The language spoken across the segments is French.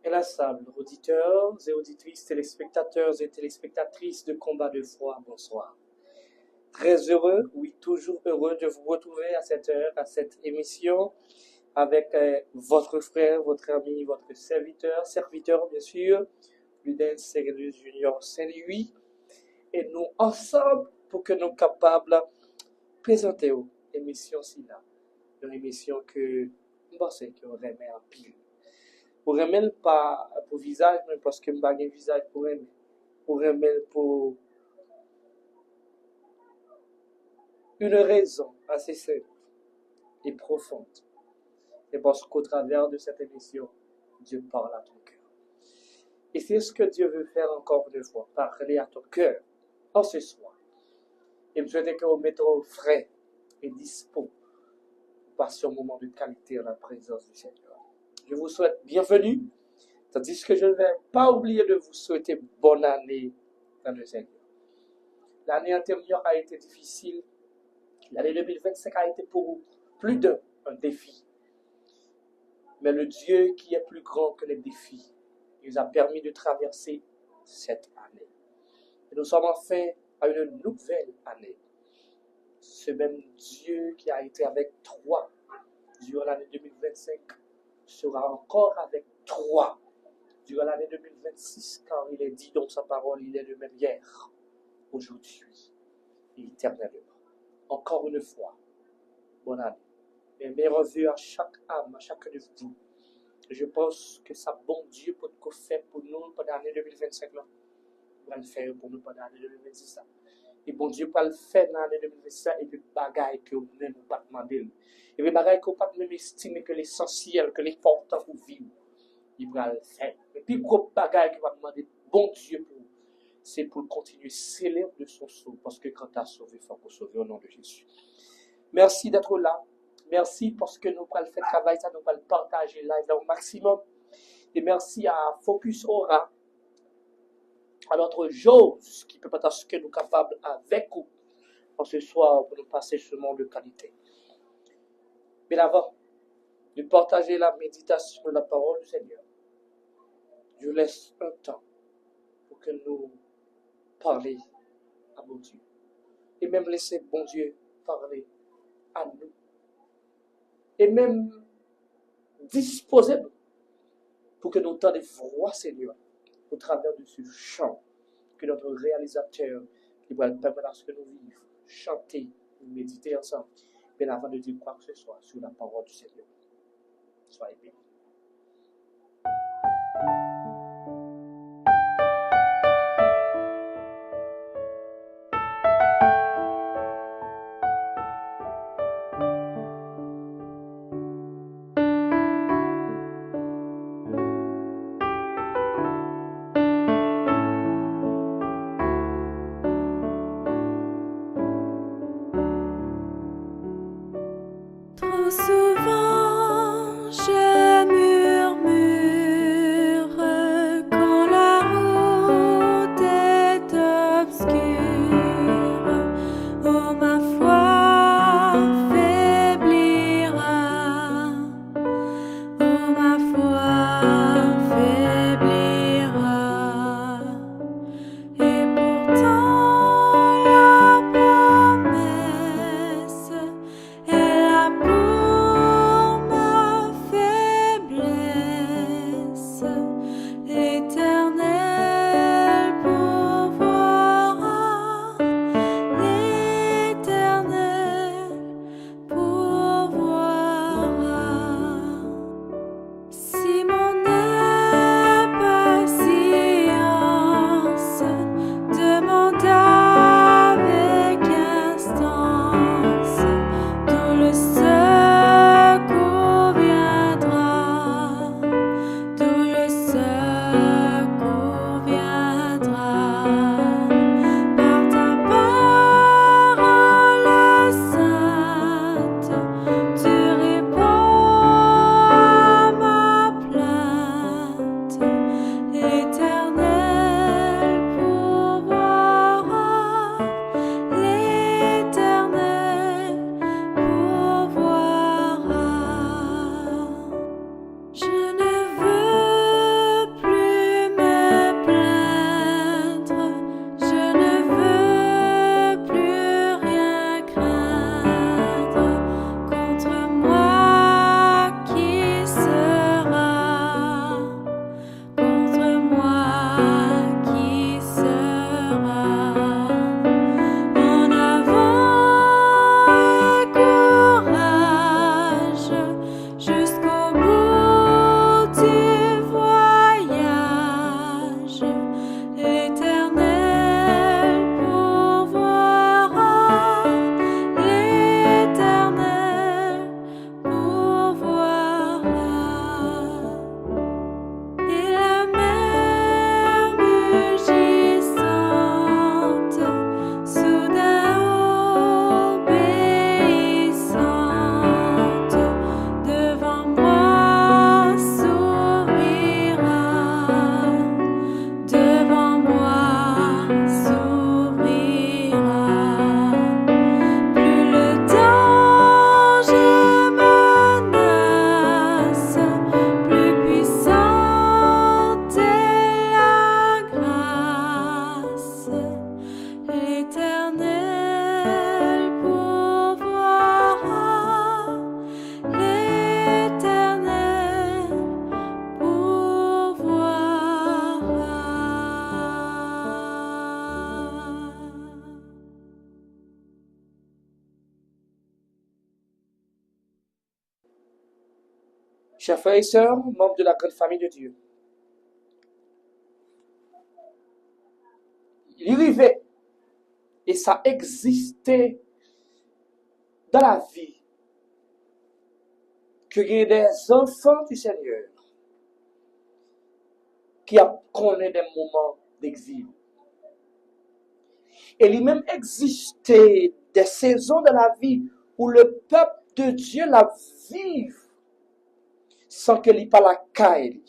Inlassable, auditeurs et auditrices, téléspectateurs et téléspectatrices de Combat de foi, bonsoir. Très heureux, oui, toujours heureux de vous retrouver à cette heure, à cette émission, avec votre frère, votre ami, votre serviteur bien sûr, Prudence Cyrillus Junior Saint-Louis, et nous ensemble pour que nous capables de présenter une émission une émission que nous pensons qu'on remet en pile. Pour remettre pas pour visage, mais parce que je n'ai pas de visage pour remettre. Pour remettre pour une raison assez simple et profonde. C'est parce qu'au travers de cette émission, Dieu parle à ton cœur. Et c'est ce que Dieu veut faire encore une fois, parler à ton cœur en ce soir. Et je souhaite que vous mettez frais et dispo pour passer un moment de qualité en la présence du Seigneur. Je vous souhaite bienvenue, tandis que je ne vais pas oublier de vous souhaiter bonne année dans le Seigneur. L'année antérieure a été difficile. L'année 2025 a été pour vous plus d'un défi. Mais le Dieu qui est plus grand que les défis, il nous a permis de traverser cette année. Et nous sommes enfin à une nouvelle année. Ce même Dieu qui a été avec toi durant l'année 2025 sera encore avec toi durant l'année 2026, car il est dit dans sa parole, il est le même hier, aujourd'hui et éternellement. Encore une fois, bonne année. Mes meilleurs vœux à chaque âme, à chacun de vous. Je pense que ça bon Dieu pour nous faire pour nous pendant l'année 2025 là. Il va le faire pour nous pendant l'année 2026 là. Et bon Dieu va le faire dans l'année 2026 et puis bagaille que vous ne pas demander. Et puis bagaille que vous pas même estimer que l'essentiel, que l'important pour vivre. Il va le faire. Et puis gros bagaille que va demander bon Dieu pour vous. C'est pour continuer célèbre de son saut. Parce que quand tu as sauvé, il faut qu'on sauve au nom de Jésus. Merci d'être là. Merci parce que nous allons faire travail, ça nous allons partager live au maximum. Et merci à Focus Aura, à notre Jose, qui peut pas ce que nous sommes capables avec vous en ce soir pour nous passer ce moment de qualité. Mais avant de partager la méditation de la parole du Seigneur, je laisse un temps pour que nous parlions à mon Dieu. Et même laisser bon Dieu parler à nous. Et même disposer pour que nous entendions voix, Seigneur, au travers de ce chant que notre réalisateur va permettre à ce que nous vivions, chanter, méditer ensemble, mais avant de dire quoi que ce soit sur la parole du Seigneur. Soyez bénis. Trop souvent, je murmure quand la route est obscure. Oh, ma foi faiblira. Oh, ma foi faiblira. Et pourtant la promesse est là pour Chers frères et sœurs, membres de la grande famille de Dieu, il arrivait et ça existait dans la vie que il y ait des enfants du Seigneur qui connaissent des moments d'exil. Et il même existait des saisons de la vie où le peuple de Dieu la vive sans que l'il pas la caille.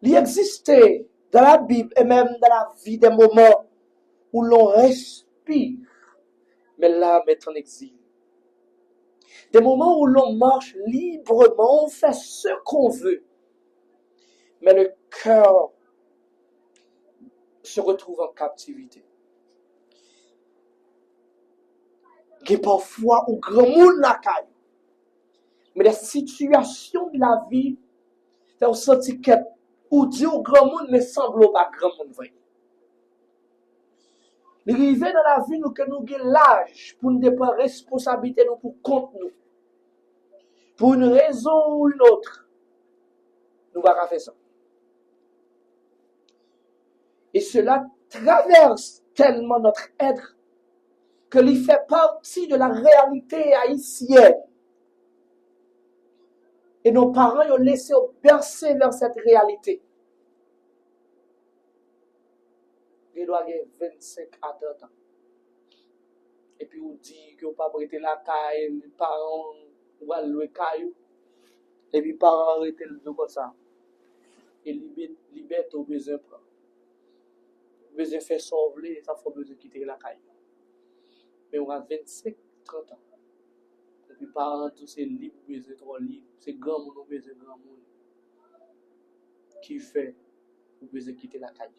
Il existait dans la Bible et même dans la vie des moments où l'on respire, mais l'âme est en exil. Des moments où l'on marche librement, on fait ce qu'on veut, mais le cœur se retrouve en captivité. Il y a parfois un grand monde la caille, mais les situations de la vie, c'est un senti ou dit au grand monde, mais semble pas grand monde vrai. L'arrivée dans la vie, nous que nous avons l'âge pour nous prendre responsabilité, nous pour compte nous. Pour une raison ou une autre, nous allons faire ça. Et cela traverse tellement notre être que il fait partie de la réalité haïtienne. Et nos parents ont laissé bercer vers cette réalité. Il doit avoir 25 à 30 ans. Et puis on dit que vous ne pouvez pas arrêter la caille, les parents vont louer caillou. Et puis les parents arrêtent le dos comme ça. Et liberté au besoin de prendre. Besoin de faire sauver, ça faut besoin de quitter la caille. Mais on a 25, 30 ans. Et puis parents, tous ces libre, besoin trop libre. C'est grand monde, besoin de grand monde. Qui fait, vous besoin de quitter la caille.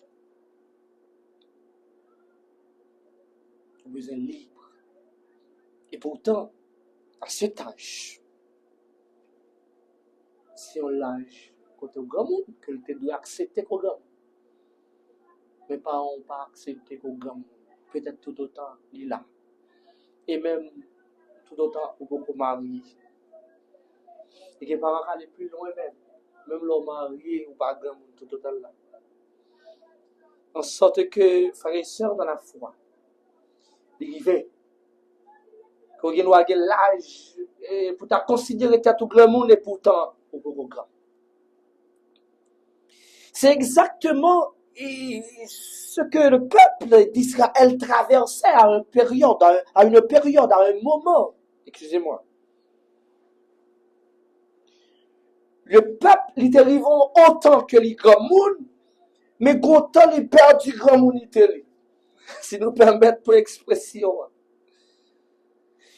Vous besoin libre. Et pourtant, à cet âge, si on l'âge, côté au grand monde, que tu dois accepter qu'au grand monde. Mais pas on pas accepter qu'au grand monde. Peut-être tout autant, il est là. Et même, tout autant, on peut marier. Et que parents aller plus loin même. Même l'homme marié ou pas grand monde, tout autant là. En sorte que, frères et sœurs dans la foi, l'arrivée, qu'on ait l'âge pour ta considérer que tout le monde et pourtant au grand. C'est exactement ce que le peuple d'Israël traversait à une période, à un moment. Excusez-moi. Le peuple, il est arrivé autant que les grands monde, mais autant les pères du grand monde, si nous permettons pour expression.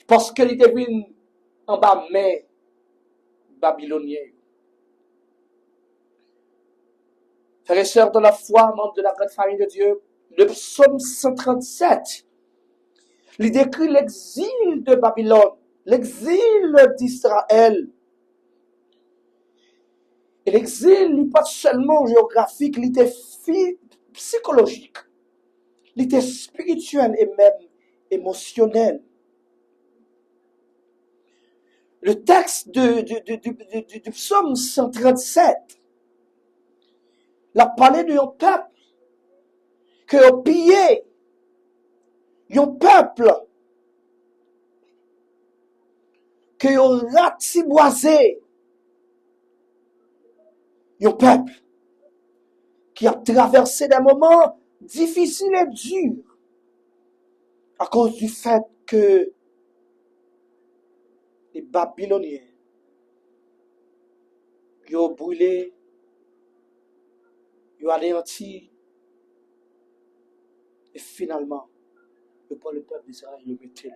Parce qu'il était venu en bas, mais babylonien. Frères et sœurs de la foi, membres de la grande famille de Dieu, le psaume 137, il décrit l'exil de Babylone, l'exil d'Israël. Et l'exil n'est pas seulement géographique, il était psychologique, il était spirituel et même émotionnel. Le texte du psaume 137 l'a parlé d'un peuple qui a pillé, un peuple qui a ratiboisé, un peuple qui a traversé des moments difficiles et durs à cause du fait que les Babyloniens ils ont brûlé, ils ont anéanti, et finalement, le peuple d'Israël le mettait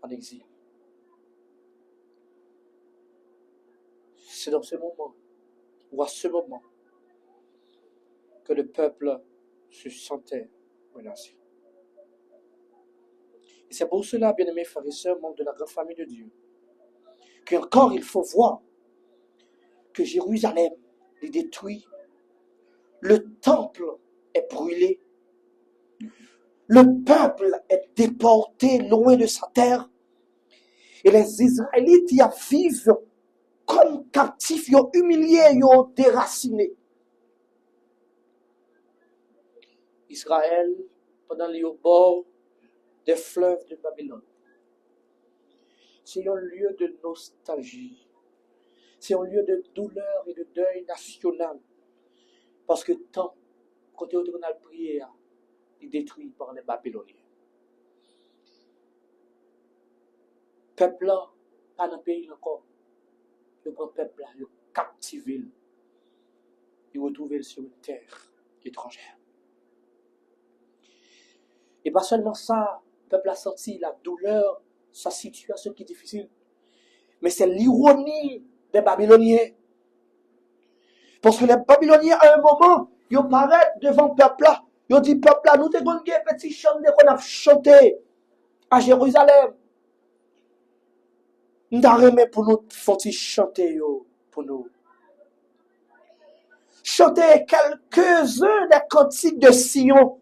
en exil. C'est dans ce moment, ou à ce moment, que le peuple se sentait menacé. Et c'est pour cela, bien-aimés frères et sœurs, membres de la grande famille de Dieu, qu'encore il faut voir que Jérusalem est détruit, le temple est brûlé, le peuple est déporté loin de sa terre, Et les Israélites y vivent comme captifs, ils sont humiliés, ils sont déracinés. Israël, pendant les bords des fleuves de Babylone, c'est un lieu de nostalgie. C'est un lieu de douleur et de deuil national. Parce que tant, quand on retourne à la prière, il est détruit par les Babyloniens. Peuple là, pas dans le pays encore. Le peuple là, il est captivé. Il est retrouvé sur une terre étrangère. Et pas seulement ça, le peuple a senti la douleur, sa situation qui est difficile. Mais c'est l'ironie des Babyloniens. Parce que les Babyloniens, à un moment, ils paraissent devant le peuple là. Ils dit, peuple là, nous te donnons un petit chant qu'on a chanté à Jérusalem. Nous avons pour nous faire chanter pour nous. Chanter quelques-uns des cantiques de Sion.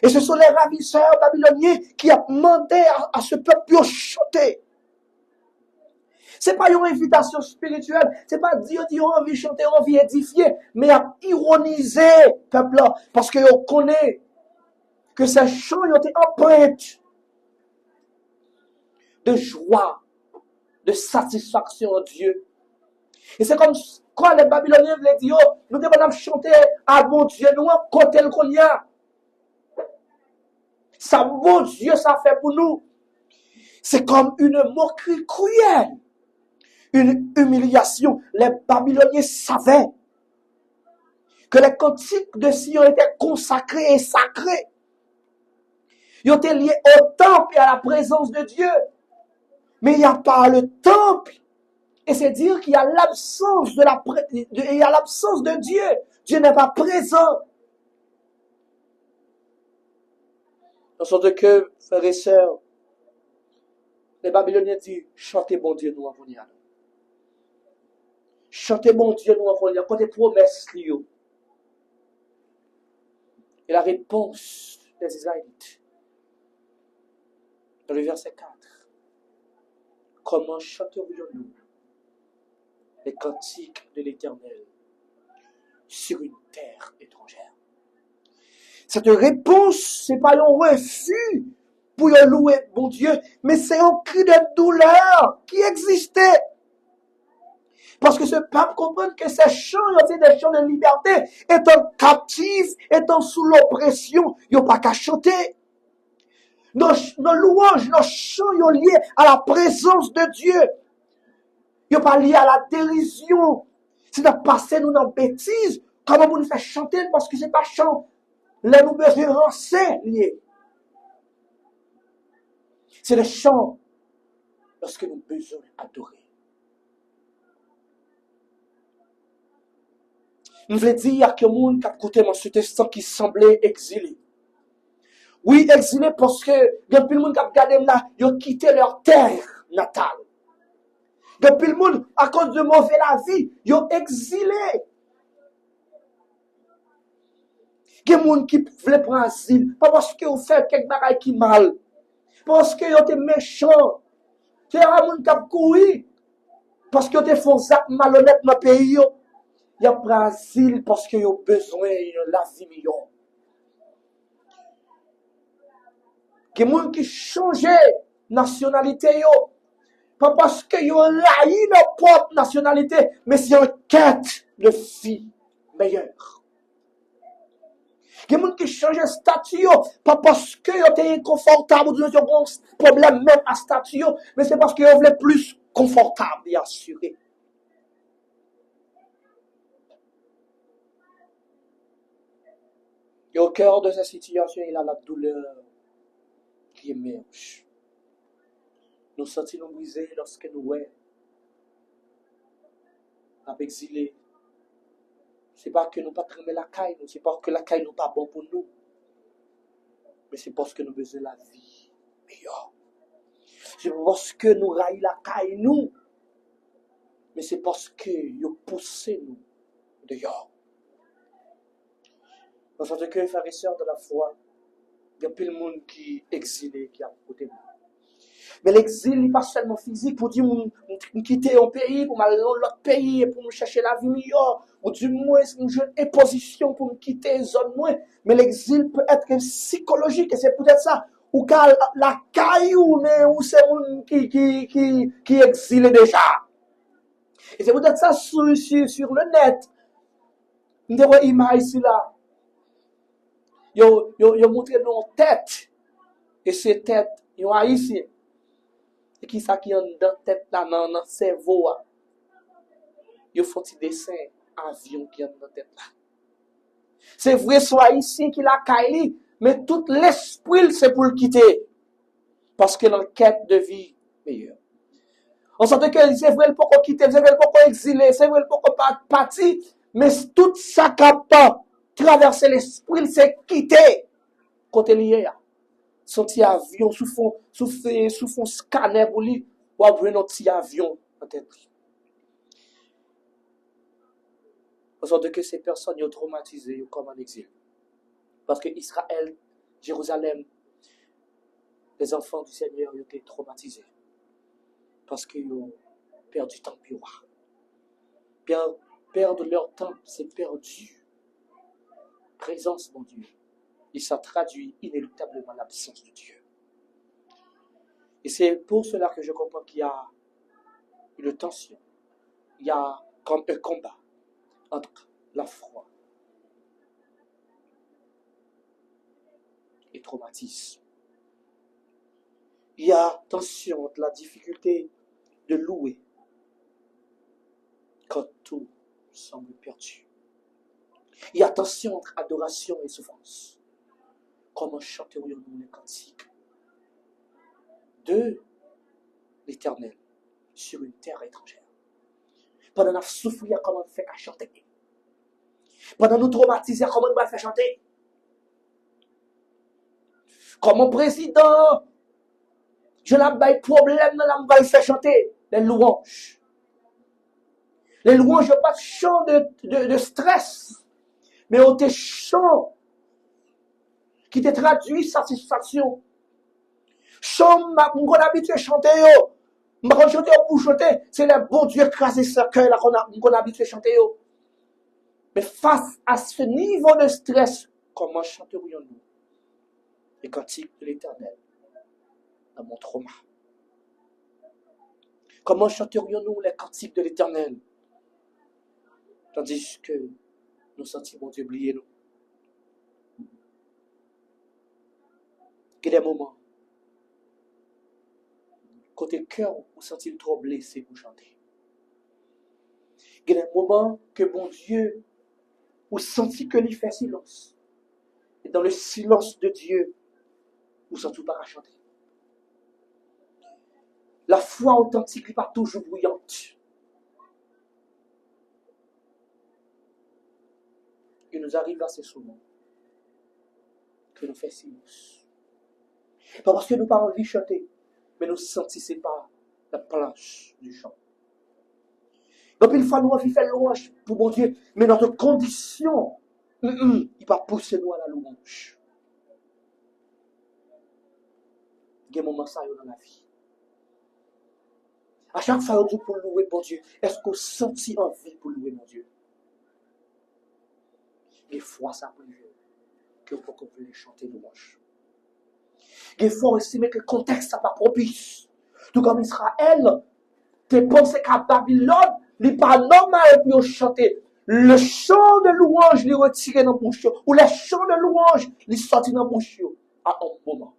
Et ce sont les ravisseurs babyloniens qui ont demandé à ce peuple de chanter. Ce n'est pas une invitation spirituelle, ce n'est pas Dieu qui a envie de chanter, envie d'édifier, mais à ironiser le peuple là, parce qu'on connaît que ces chants ont été empreintes de joie, de satisfaction en Dieu. Et c'est comme quand les Babyloniens voulaient dire, nous devons chanter à bon Dieu, nous, côté le qu'on y a. Ça, bon Dieu, ça fait pour nous. C'est comme une moquerie cruelle. Une humiliation. Les Babyloniens savaient que les cantiques de Sion étaient consacrés et sacrés. Ils étaient liés au temple et à la présence de Dieu. Mais il n'y a pas le temple. Et c'est dire qu'il y a l'absence de Dieu. Dieu n'est pas présent. En sorte que, frères et sœurs, les Babyloniens disent, chantez bon Dieu nous avons. Chantez bon Dieu nous avons. Quand des promesses liées. Et la réponse des Israélites, dans le verset 4, comment chanterions-nous les cantiques de l'Éternel sur une terre étrangère? Cette réponse, ce n'est pas un refus pour louer bon Dieu, mais c'est un cri de douleur qui existait. Parce que ce peuple comprend que ces chants, c'est des chants de liberté, étant captifs, étant sous l'oppression, ils n'ont pas qu'à chanter. Nos louanges, nos chants, ils sont liés à la présence de Dieu. Ils ne sont pas liés à la dérision. C'est de passer nous dans la bêtise. Comment vous nous faites chanter parce que ce n'est pas chant. Là, nous besoin c'est lié. C'est le chant lorsque nous besoin adorer. Nous voulons dire que le monde qui a écouté mon sous-testant qui semblait exilé. Oui, exilé parce que depuis le monde qui a regardé là, ils ont quitté leur terre natale. Depuis le monde, à cause de mauvais la vie, ils ont exilé. Il y a des gens qui veulent prendre asile, pas parce qu'ils ont fait quelque chose qui mal, parce qu'ils ont été méchants. Il y a des gens qui ont couru, parce qu'ils ont été faux actes malhonnêtes dans le pays. Il y a pris asile parce qu'ils ont besoin de la vie meilleure. Il y a des gens qui changent de nationalité, pas parce qu'ils ont laï leur propre nationalité, mais c'est une quête de vie meilleure. Il y a des gens qui changent de statut, pas parce qu'ils ont été inconfortables ou qu'ils ont un problème même à statut, mais c'est parce qu'ils veulent plus confortable et assuré. Et au cœur de cette situation, il y a la douleur qui émerge. Nous sentons brisés lorsque nous sommes exilés. Ce n'est pas que nous ne pas aimer la caille, ce n'est pas que la caille n'est pas bon pour nous. Mais c'est parce que nous besoin de la vie meilleure. C'est parce que nous raillons la caille, nous. Mais c'est parce que nous poussons nous dehors. En tant que frères et sœurs de la foi, il y a plus de monde qui est exilé, qui a côté de nous. Mais l'exil n'est pas seulement physique pour dire quitter un pays, pour m'aller dans l'autre pays, pour me chercher la vie meilleure, ou du moins une jeune imposition pour me quitter une zone moins. Mais l'exil peut être psychologique, et c'est peut-être ça. Ou qu'à la caillou, mais où c'est un qui exile déjà. Et c'est peut-être ça sur le net. Nous avons une image ici là. Yo montré nos têtes. Et ces têtes, ils ont haïtien. Et qui ça qui est dans tête là, dans le cerveau. Ils font des dessins avion qui est dans tête là. C'est vrai, soit haïtien qui l'a caillé, mais tout l'esprit c'est pour le quitter. Parce que l'enquête de vie meilleure. On sentait que c'est vrai, il peut pas quitter, c'est vrai, il peut pas exiler, c'est vrai, il peut pas partir, mais tout ça capable traverser l'esprit, c'est quitter. Côté lié, son petit avion sous fond scanner pour lui, ou avoir un petit avion en tête. On sentait que ces personnes sont traumatisées comme en exil. Parce que Israël, Jérusalem, les enfants du Seigneur ont été traumatisés. Parce qu'ils ont perdu temps pour perdre leur temps, c'est perdu. Présence, mon Dieu. Et ça traduit inéluctablement l'absence de Dieu. Et c'est pour cela que je comprends qu'il y a une tension. Il y a comme un combat entre la foi et traumatisme. Il y a tension entre la difficulté de louer quand tout semble perdu. Il y a tension entre adoration et souffrance. Comment chanterions-nous les cantiques de l'Éternel sur une terre étrangère? Pendant nous souffrir, comment on fait qu'à chanter? Pendant nous traumatiser, comment on va faire chanter? Comment président, je n'ai pas de problème, on va le faire chanter les louanges. Les louanges, pas de chant de stress, mais on te chant qui te traduit satisfaction. Chant, on a habitué à chanter, on a chanté pour chanter, c'est le bon Dieu écrasé ce cœur là qu'on a habitué à chanter. Mais face à ce niveau de stress, comment chanterions-nous les cantiques de l'Éternel dans mon trauma? Comment chanterions-nous les cantiques de l'Éternel tandis que nous sentons Dieu oublier nous? Il y a des moments, côté cœur, vous sentez trop blessé pour chanter. Il y a des moments que bon Dieu, vous sentez que il fait silence. Et dans le silence de Dieu, vous sentez pas à chanter. La foi authentique n'est pas toujours bruyante. Il nous arrive assez souvent que nous faisons silence. Pas parce que nous n'avons pas envie de chanter, mais nous sentissons pas la planche du chant. Donc il faut nous envie de faire louange pour mon Dieu, mais notre condition, il va pousser nous à la louange. Il y a des moments ça dans la vie. À chaque fois, on dit pour louer mon Dieu, est-ce qu'on sentit envie pour louer mon Dieu? Des fois, ça prive que pour qu'on puisse chanter louange. Des fois, on estime que le contexte n'est pas propice. Tout comme Israël, tu penses qu'à Babylone, il n'est pas normal pour chanter. Le chant de louange, il retiré dans la bouche, ou le chant de louange, il sorti dans la bouche à un moment.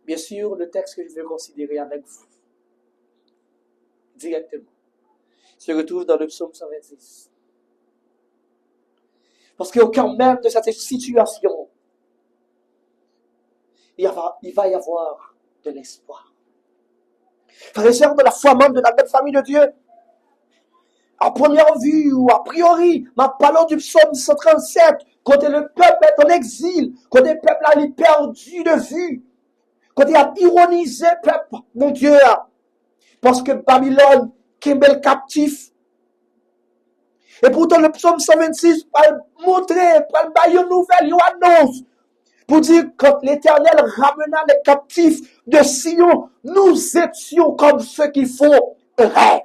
Bien sûr, le texte que je vais considérer avec vous, directement, se retrouve dans le psaume 126. Parce qu'au cœur même de cette situation, il va y avoir de l'espoir. Frères et sœurs de la foi même de la même famille de Dieu, à première vue ou a priori, ma parole du psaume 137, quand le peuple est en exil, quand le peuple a perdu de vue, quand il a ironisé le peuple, mon Dieu, parce que Babylone, qui est bel captif. Et pourtant, le psaume 126, va montrer, va bailler une nouvelle, une annonce. Pour dire, quand l'Éternel ramena les captifs de Sion, nous étions comme ceux qui font rêve.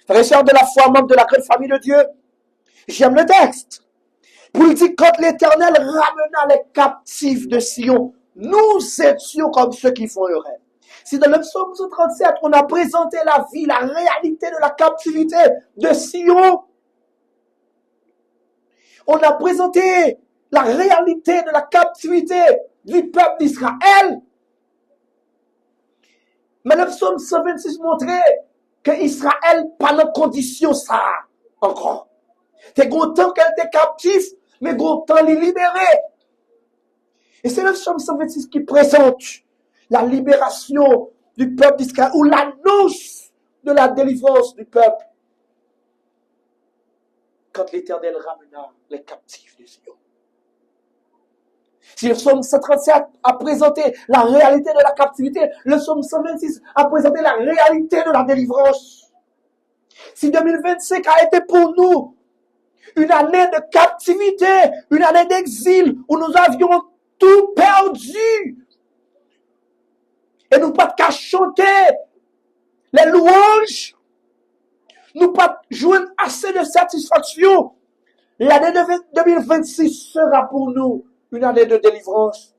Frères et sœurs de la foi, membres de la grande famille de Dieu, j'aime le texte. Pour dire, quand l'Éternel ramena les captifs de Sion, nous étions comme ceux qui font rêve. Si dans le psaume 137, on a présenté la vie, la réalité de la captivité de Sion, on a présenté la réalité de la captivité du peuple d'Israël. Mais le psaume 126 montrait que Israël pas dans condition ça encore. T'es content qu'elle était captive, mais content les libérer. Et c'est le psaume 126 qui présente la libération du peuple d'Israël ou l'annonce de la délivrance du peuple quand l'Éternel ramena les captifs de Sion. Si le psaume 137 a présenté la réalité de la captivité, le psaume 126 a présenté la réalité de la délivrance. Si 2025 a été pour nous une année de captivité, une année d'exil, où nous avions tout perdu, et nous pas qu'à chanter les louanges, nous pas jouer assez de satisfaction, l'année 2026 sera pour nous une année de délivrance.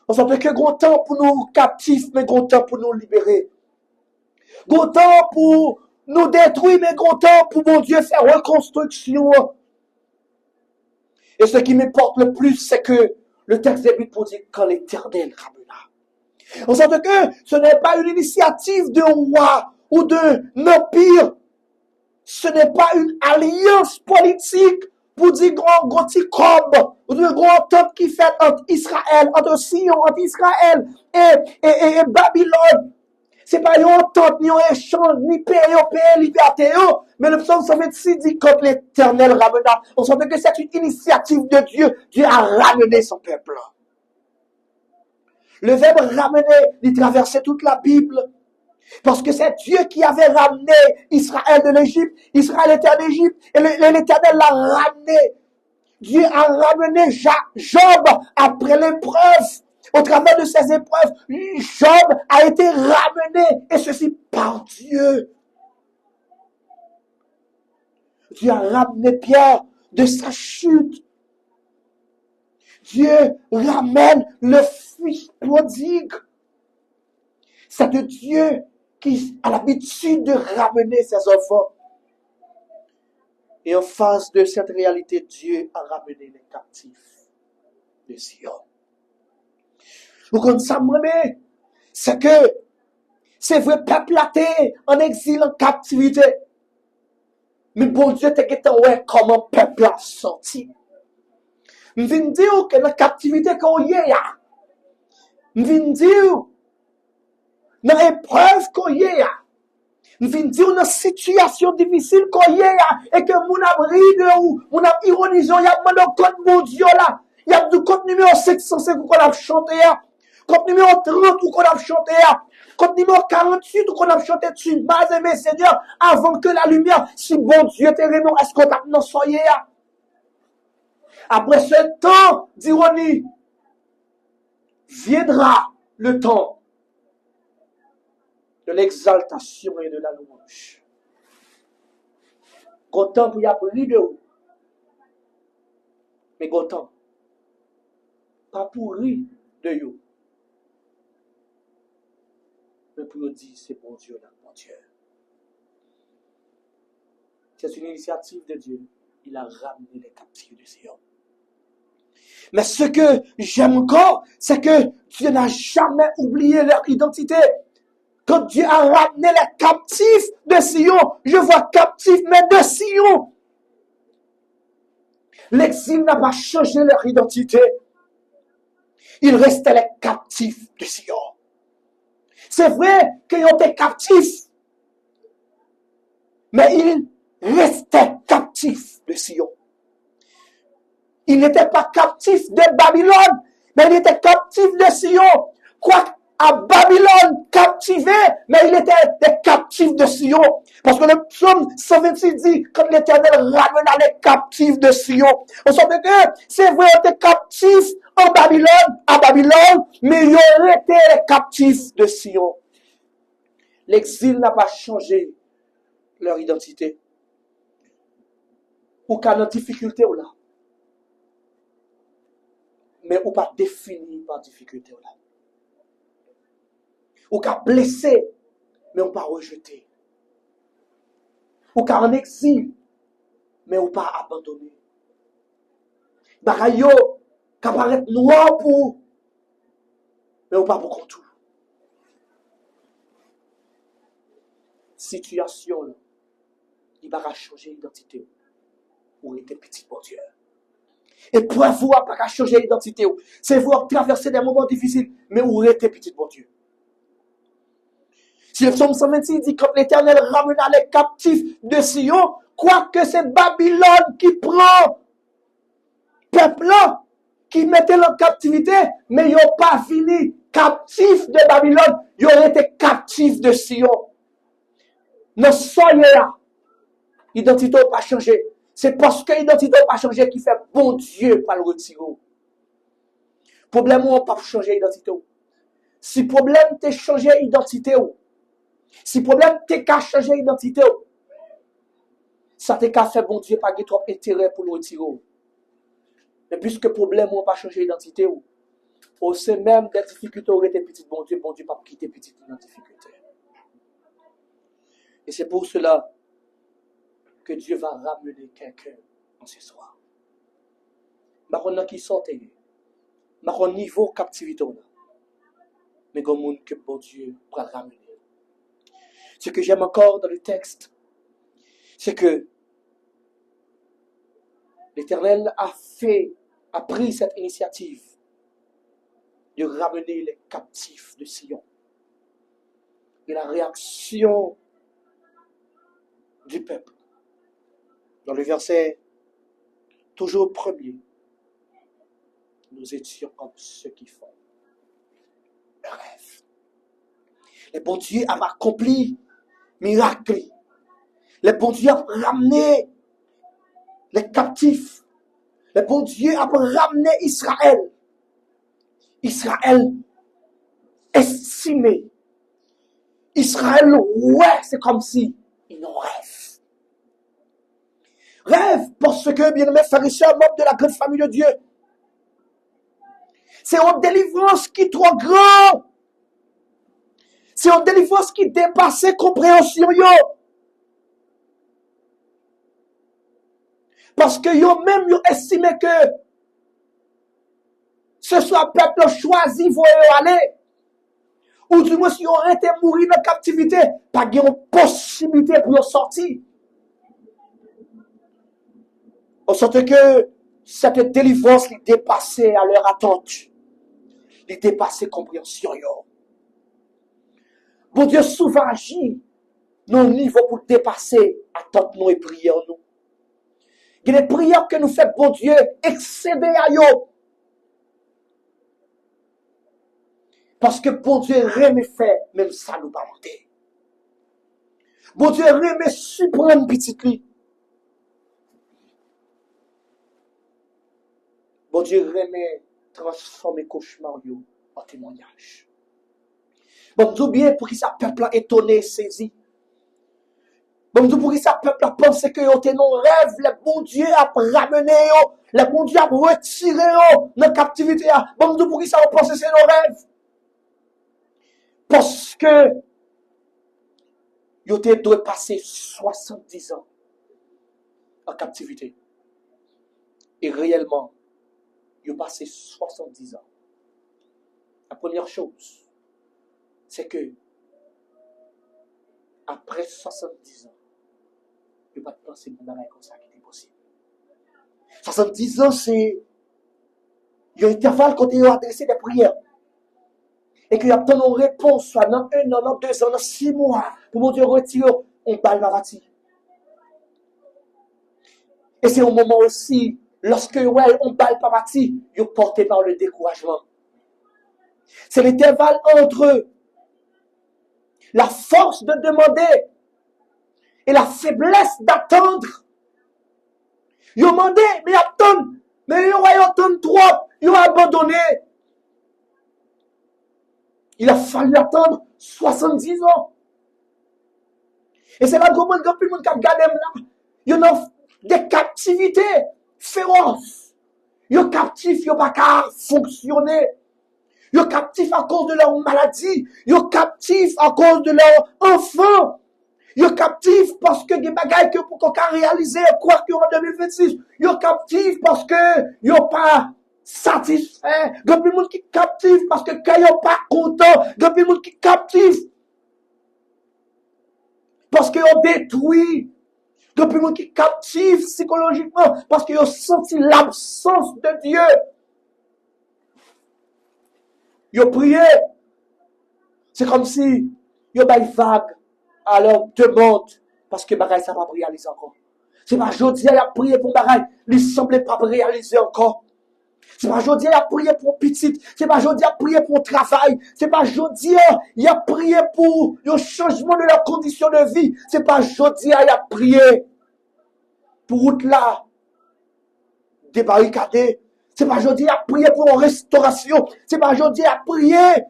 On s'appelle que gros temps pour nous captifs, mais gros temps pour nous libérer. Gros temps pour nous détruire, mais gros temps pour mon Dieu faire reconstruction. Et ce qui m'importe le plus, c'est que le texte débute pour dire quand l'Éternel ramena. On s'appelle que ce n'est pas une initiative de roi ou d'un empire. Ce n'est pas une alliance politique pour dire gros petit cob, ou un gros temple qui fait entre Israël, entre Sion, entre Israël et Babylone. C'est pas une entente, ni un échange, ni paix, liberté, mais le psaume 126 dit quand l'Éternel ramena. On sent que c'est une initiative de Dieu. Dieu a ramené son peuple. Le verbe ramener, il traversait toute la Bible. Parce que c'est Dieu qui avait ramené Israël de l'Égypte. Israël était en Égypte et l'Éternel l'a ramené. Dieu a ramené Job après l'épreuve. Au travers de ces épreuves, Job a été ramené, et ceci par Dieu. Dieu a ramené Pierre de sa chute. Dieu ramène le fils prodigue. C'est Dieu qui a l'habitude de ramener ses enfants. Et en face de cette réalité, Dieu a ramené les captifs de Sion. Vous comprenez ça, moi-même? C'est que c'est vrai, peuple a été en exil, en captivité. Mais bon Dieu, t'es qu'à ouais comment peuple a sorti. Je viens dire que la captivité qu'on y est, je viens dire dans l'épreuve qu'on y est, je viens dire dans situation difficile qu'on y est, et que mon abri de ou, mon ironisé, il y a mon code mon Dieu là, il y a du code numéro 705 qu'on a chanté, code numéro 30 qu'on a chanté, code numéro 48 qu'on a chanté dessus, mais mes seigneurs, avant que la lumière, si bon Dieu t'es vraiment, est-ce qu'on t'a non soyez là? Après ce temps d'ironie, viendra le temps de l'exaltation et de la louange. Content pour y avoir de vous. Mais content, pas pour rire de vous. Mais pour dire, c'est bon Dieu, là, mon Dieu. C'est une initiative de Dieu. Il a ramené les captifs de Sion. Mais ce que j'aime encore, c'est que Dieu n'a jamais oublié leur identité. Quand Dieu a ramené les captifs de Sion, je vois captifs, mais de Sion. L'exil n'a pas changé leur identité. Ils restaient les captifs de Sion. C'est vrai qu'ils étaient captifs, mais ils restaient captifs de Sion. Ils n'étaient pas captifs de Babylone, mais ils étaient captifs de Sion. Quoi à Babylone captivés, mais ils étaient des captifs de Sion. Parce que le psaume 126 dit, quand l'Éternel ramena les captifs de Sion. On sent que c'est vrai, ils étaient captifs en Babylone, à Babylone, mais ils ont été les captifs de Sion. L'exil n'a pas changé leur identité. Ou qu'à notre difficulté ou là. Mais ou pas défini par difficulté ou là. Ou qu'à blessé, mais ou pas rejeté. Ou qu'à en exil, mais ou pas abandonné. Bagayo, qu'à paraître noir pour, mais ou pas pour contour. Situation là, il va changer l'identité. Ou était petit pour Dieu. Et pour vous, pas changer l'identité. C'est vous traverser des moments difficiles, mais où était petit pour Dieu. Si le psaume 126 dit que l'Éternel ramena les captifs de Sion, quoique c'est Babylone qui prend peuple là, qui mettait en captivité, mais ils n'ont pas fini captifs de Babylone, ils ont été captifs de Sion. Nos soyez là, l'identité n'a pas changé. C'est parce que l'identité n'a pas changé qui fait bon Dieu pas le retirer. Problème ou pas changer l'identité. Si problème t'es changé l'identité, si problème t'es qu'à changer l'identité, ça t'est qu'à faire bon Dieu pas trop intérêt pour le retirer. Mais puisque problème ou pas changer l'identité, ou c'est même des difficultés aurait été petite bon Dieu pas quitter petite difficulté. Et c'est pour cela que Dieu va ramener quelqu'un en ce soir. Maintenant qui sortait, maintenant niveau captivité mais comme monde que bon Dieu va ramener. Ce que j'aime encore dans le texte, c'est que l'Éternel a pris cette initiative de ramener les captifs de Sion. Et la réaction du peuple. Dans le verset toujours premier, nous étions comme ceux qui font le rêve. Le bon Dieu a accompli miracle. Le bon Dieu a ramené les captifs. Le bon Dieu a ramené Israël. Israël estimé. Israël, ouais, c'est comme si ils n'ont rêve. Rêve, parce que, bien-aimés frères et sœurs, membres de la grande famille de Dieu, c'est une délivrance qui est trop grande. C'est une délivrance qui dépasse compréhension. Parce que yo même yo estimé que ce soit peuple choisi pour aller. Ou du moins si on été mourir dans la captivité, pas de possibilité pour sortir. En sorte que cette délivrance qui dépassait à leur attente, qui dépassait compréhension. Bon Dieu souvent agit nos niveaux pour dépasser attente nous et prière nous. Il y a des prières que nous faisons bon Dieu excéder à yo. Parce que bon Dieu remet fait même ça nous pas monter. Bon Dieu remet surprendre petite lui. Bon Dieu remet transformer cauchemar en témoignage. Bon Dieu bien pour qu'il sa peuple étonné saisi. Bon Dieu pour qu'il sa peuple pense que yo te non rêve le bon Dieu a ramené yo, le bon Dieu a retiré yo dans captivité. Bon Dieu pour qu'il sa pense c'est nos rêves. Parce que yo te doit passer 70 ans en captivité. Et réellement ils ont passé 70 ans. La première chose, c'est que après 70 ans, ils ne peuvent pas penser que comme ça qui était possible. 70 ans, c'est un intervalle quand ils ont adressé des prières. Et qu'ils obtiennent une réponse, soit dans 1 an, dans 2 ans, dans 6 mois, pour mon Dieu retirer, on balle la bâtie. Et c'est un moment aussi, lorsque on balle pas bâti, ils sont portés par le découragement. C'est l'intervalle entre la force de demander et la faiblesse d'attendre. Ils ont demandé, mais attendent, mais ils ont attendu trop, ils ont abandonné. Il a fallu attendre 70 ans. Et c'est là que le plus de monde qui a regardé là. Il y a des captivités féroces. Ils sont captifs, ils n'ont pas qu'à fonctionner. Ils sont captifs à cause de leur maladie. Ils sont captifs à cause de leur enfant. Ils sont captifs parce que des bagailles que pour qu'on réaliser quoi qu'en 2026. Ils sont captifs parce que ils n'ont pas satisfait. Il y a plus de monde qui est captif parce que quand ils sont pas contents. Il y a plus de monde qui est captif parce qu'ils ont détruit. Il y a plus de monde qui est captif psychologiquement parce qu'ils ont senti l'absence de Dieu. Ils ont prié. C'est comme si ils ont une vague à leur demande parce que bagaille ça va pas réaliser encore. C'est pas aujourd'hui il a prié pour bagaille, il semblait pas réaliser encore. C'est pas aujourd'hui il a prié pour petite, c'est pas aujourd'hui il a prié pour travail, c'est pas aujourd'hui il a prié pour le changement de leurs conditions de vie, c'est pas aujourd'hui il a prié pour route là débarricadée. C'est pas aujourd'hui à prier pour une restauration. C'est pas aujourd'hui à prier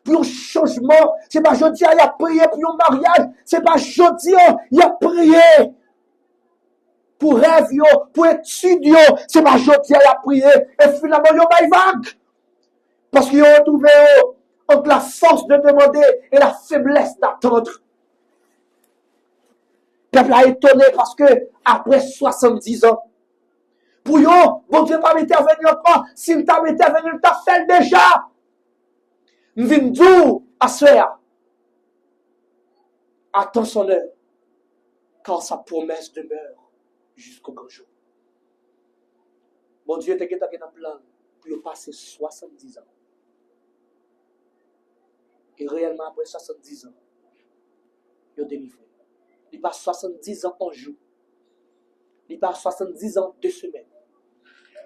pour un changement. C'est pas aujourd'hui à prier pour un mariage. C'est pas aujourd'hui à prier pour rêve, pour études. C'est pas aujourd'hui à prier. Et finalement, il y a une vague. Parce qu'ils ont trouvé entre la force de demander et la faiblesse d'attendre. Le peuple a étonné parce que après 70 ans, pour yo, bon Dieu pas m'intervenir encore. S'il t'a intervenu, il t'a fait déjà. M'vindou à soi. Attends son heure. Car sa promesse demeure jusqu'au grand jour. Bon Dieu te geta un plan pour passer 70 ans. Et réellement après 70 ans, il a délivré. Il passe 70 ans en jour. Il passe 70 ans 2 semaines.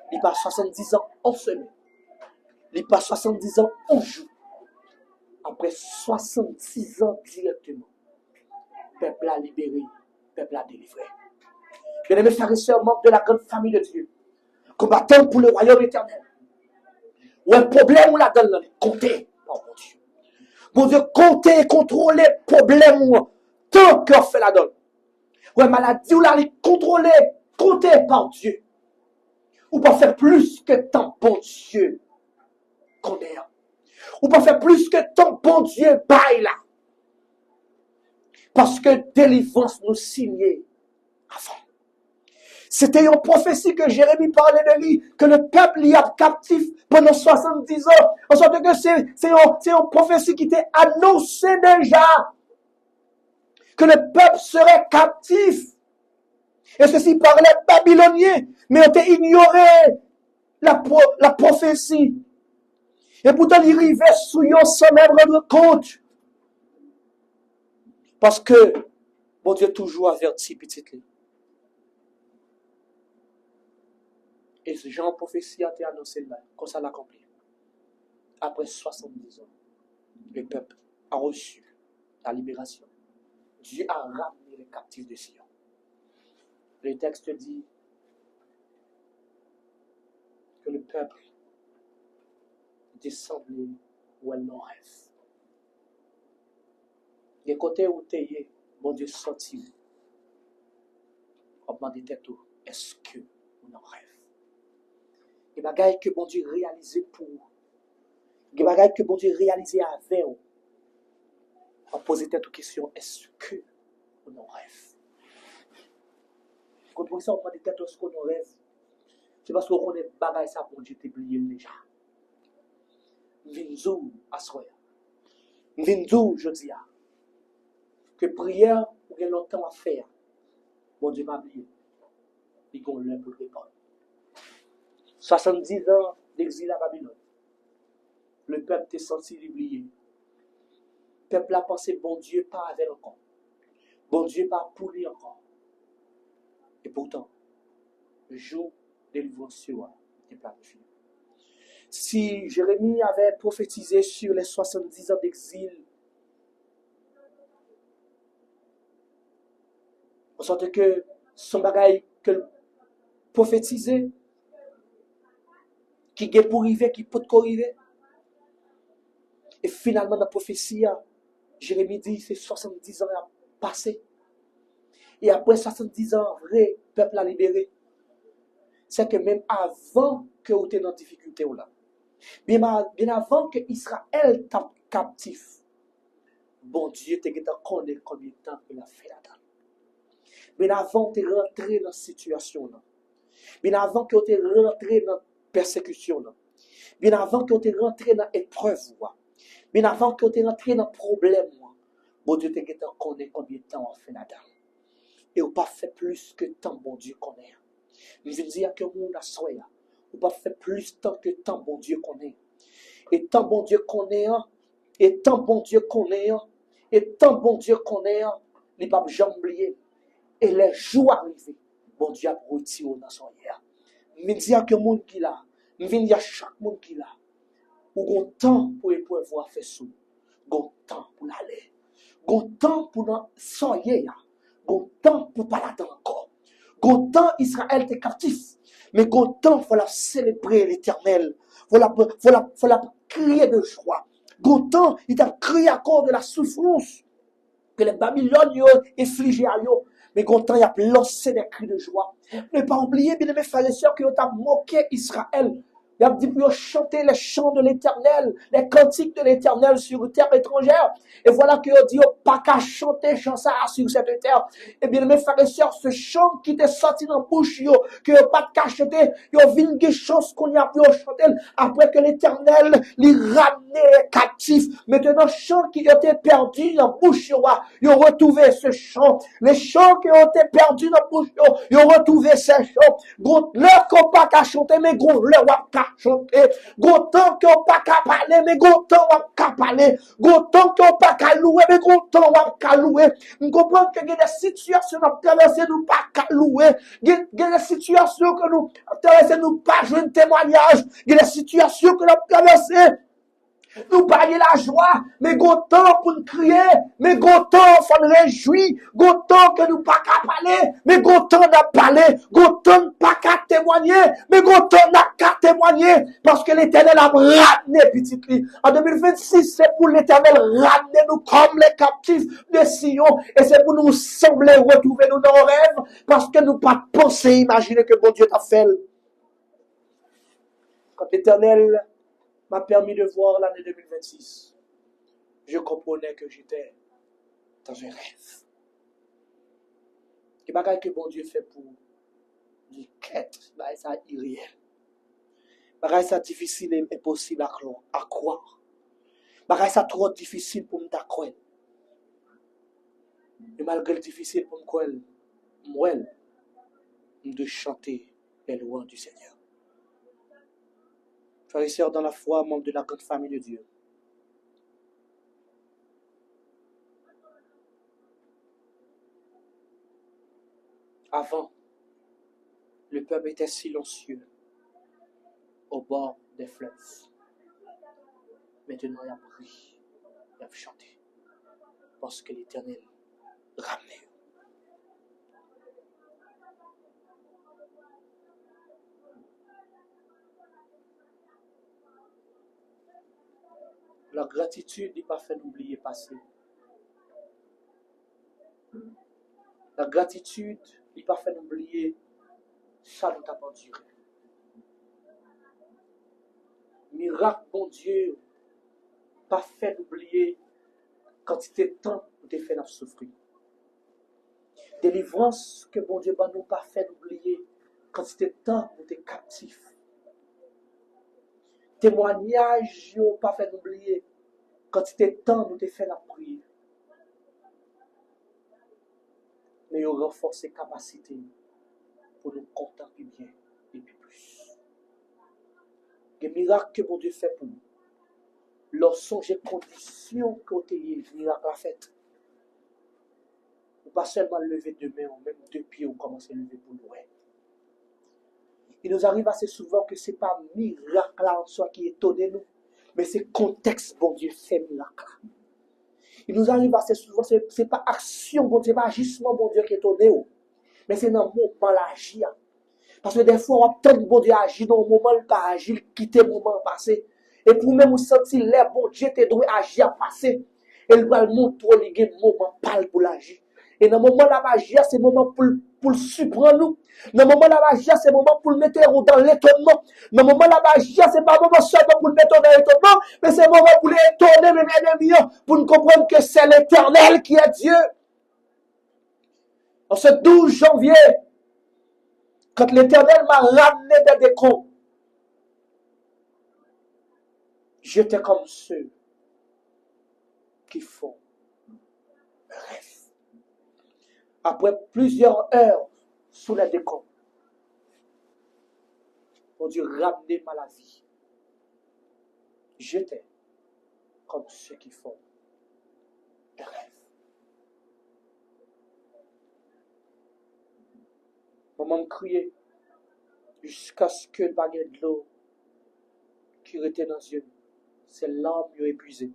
Il passe 70 ans en semaine. Il passe 70 ans en jour. Après 66 ans directement, peuple a libéré, peuple a délivré. Bien-aimés frères et sœurs, membres de la grande famille de Dieu, combattant pour le royaume éternel. Ou un problème ou la donne, comptez. Oh mon Dieu. Mon Dieu, comptez et contrôlez le problème tant qu'on fait la donne. Ou une maladie ou la contrôler, comptez par Dieu. Ou pas faire plus que tant bon Dieu qu'on est là. Ou pas faire plus que tant bon Dieu baille là. Parce que délivrance nous signait avant. C'était une prophétie que Jérémie parlait de lui, que le peuple y a captif pendant 70 ans. En sorte que c'est une prophétie qui était annoncée déjà. Que le peuple serait captif. Et ceci par les Babyloniens, mais ont ignoré la prophétie. Et pourtant, ils arrivaient sous eux sans même rendre compte. Parce que, bon Dieu toujours averti petite. Et ce genre de prophétie a été annoncé là, comme ça l'accomplit. Après 70 ans, le peuple a reçu la libération. Dieu a ramené les captifs de Sion. Le texte dit que le peuple descendait où elle n'en rêve. Les côtés où tu es, mon Dieu sorti. On demande tête, est-ce que on en rêve? Les bagailles que mon Dieu réalisait pour vous. Les bagailles que mon Dieu réalisait avec vous. On pose tête aux questions, est-ce que on en rêve? Quand on dit on prend des têtes est-ce qu'on en rêve? C'est parce qu'on connaît bagaille ça pour Dieu t'oublier déjà. Vinzou à soi. Vinzou je dis que prière ou bien longtemps à faire. Mon Dieu m'a oublié. Il qu'on l'un pour répondre. 70 ans d'exil à Babylone. Le peuple est censé l'oublier. Le peuple a pensé, bon Dieu, pas avec encore. Bon Dieu, pas pour lui encore. Et pourtant, le jour de délivrance n'est planifié. Si Jérémie avait prophétisé sur les 70 ans d'exil, en sorte que son bagage que prophétisé, qui est pour arriver, qui peut arriver. Et finalement, dans la prophétie, Jérémie dit c'est 70 ans à passer. Et après 70 ans, vrai peuple a libéré. C'est que même avant que vous êtes dans la difficulté, bien avant que Israël était captif, bon Dieu te connaît combien de temps il a fait là-dedans. Bien avant que tu rentré dans cette situation, bien avant que tu rentré dans la persécution, bien avant que tu rentré dans l'épreuve, bien avant que tu rentré dans le problème, bon Dieu te connaît combien de temps on fait là-dedans. Et on pas fait plus que tant bon Dieu connaît. Je veux dire que nous la soya, on pas fait plus tant que tant bon Dieu connaît. Et tant bon Dieu connaît, et tant bon Dieu connaît, et tant bon Dieu connaît, il pas jamais oublier. Et les jours arrivés, bon Dieu a retiré dans son hier. Je veux dire que monde qui là, je veux dire chaque monde qui là, ou un temps pour pouvoir faire sous, un temps pour l'aller, un temps pour soyer, un temps pour pas l'attendre encore. Un temps Israël était captif, mais un temps faut la célébrer l'Éternel, faut la crier de joie. Un temps il a crié à cause de la souffrance que les Babyloniens ont infligé à eux. Mais quand il a lancé des cris de joie. Ne pas oublier, bien mes frères et sœurs, que vous avez moqué Israël. Il a dit pour chanter les chants de l'Éternel, les cantiques de l'Éternel sur terre étrangère. Et voilà que dit pas qu'à chanter chant ça sur cette terre. Et bien mes frères et sœurs, ce chant qui était sorti dans la bouche, que pas qu'à chanter, il y a une chose qu'on y a pu chanter après que l'Éternel lui ramenait les captifs. Maintenant, chant qui était perdu dans la bouche, ils ont retrouvé ce chant. Les chants qui ont été perdus dans la bouche, ils ont retrouvé ces chants. Leur qu'on pas qu'à chanter, mais gros, leur qu'à chanter. Gros temps qu'on pas qu'à parler, mais gros temps qu'à parler. Gros temps qu'on pas qu'à louer, mais gros temps qu'à louer. Nous comprenons qu'il y a des situations à traverser, nous pas qu'à louer. Il y a des situations que nous traversons, nous pas jouer un témoignage. Il y a des situations que nous traversons. Nous parler la joie, mais temps pour nous crier, mais temps pour nous réjouir, temps que nous pas qu'à parler, mais temps n'a parlé, temps pas qu'à témoigner, mais temps n'a qu'à témoigner, parce que l'Éternel a ramené petit lit. En 2026, c'est pour l'Éternel ramener nous comme les captifs de Sion, et c'est pour nous sembler retrouver nous dans nos rêves, parce que nous pas penser, imaginer que bon Dieu t'a fait. Quand l'Éternel m'a permis de voir l'année 2026, je comprenais que j'étais dans un rêve. Et bagaille que bon Dieu fait pour lui quête, ça irréel. Bagaille ça difficile et impossible à croire. Bagaille ça trop difficile pour me croire. Et malgré le difficile pour me croire, moi, de chanter les louanges du Seigneur. Frères et sœurs dans la foi, membres de la grande famille de Dieu. Avant, le peuple était silencieux au bord des fleuves. Maintenant, il a pris, il a chanté, parce que l'Éternel ramenait. La gratitude n'est pas fait d'oublier le passé. La gratitude n'est pas fait d'oublier ça nous t'a enduré. Miracle, bon Dieu, pas fait d'oublier quantité de temps où tu fait la souffrir. Délivrance que bon Dieu va nous pas fait d'oublier quantité de temps où tu es captif. Témoignage, yo pas fait d'oublier quantité de temps où tu fait la prière. Mais yo renforce ses capacités pour nous contempler bien et puis plus. Les miracles que bon Dieu fait pour nous. Lorsque j'ai conditions que tu es miracle à fait. Ou pas seulement lever deux mains ou même deux pieds ou commencer à lever pour nous. Il nous arrive assez souvent que ce n'est pas miracle en soi qui étonne nous, mais c'est contexte, bon Dieu, fait miracle. Il nous arrive assez souvent, ce n'est pas action, bon Dieu, pas agissement, bon Dieu, qui étonne nous, mais c'est dans le moment l'agir. Parce que des fois, on attend que bon Dieu agit dans le moment, il pas agir, quitter le moment passé. Et pour même vous sentir les bon Dieu, tu dois agir à passer. Et il va montrer le moment parle pour l'agir. Et dans le moment là, agir, c'est le moment pour le surprendre nous. Dans le moment là, agir, c'est le moment pour le mettre dans l'étonnement. Dans le moment là, agir, c'est pas le moment seulement pour le mettre dans l'étonnement, mais c'est le moment pour l'étonner, mes ennemis, pour nous comprendre que c'est l'Éternel qui est Dieu. En ce 12 janvier, quand l'Éternel m'a ramené des décombres, j'étais comme ceux qui font rêve. Après plusieurs heures sous les décombres, on dû ramener ma la vie. J'étais comme ceux qui font rêve. Maman me criait jusqu'à ce que le baguette de l'eau qui était dans les yeux, ses larmes lui épuisées.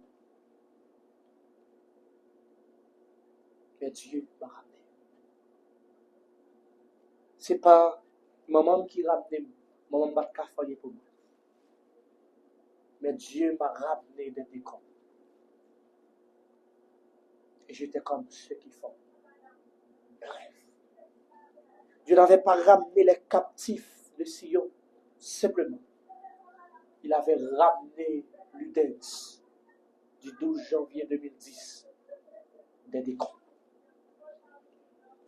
Mais Dieu m'a ramené. Ce n'est pas maman qui ramené, maman m'a cafouillé pour moi. Mais Dieu m'a ramené des décombres. Et j'étais comme ceux qui font rêve. Dieu n'avait pas ramené les captifs de Sion simplement. Il avait ramené l'Udens du 12 janvier 2010 des décombres.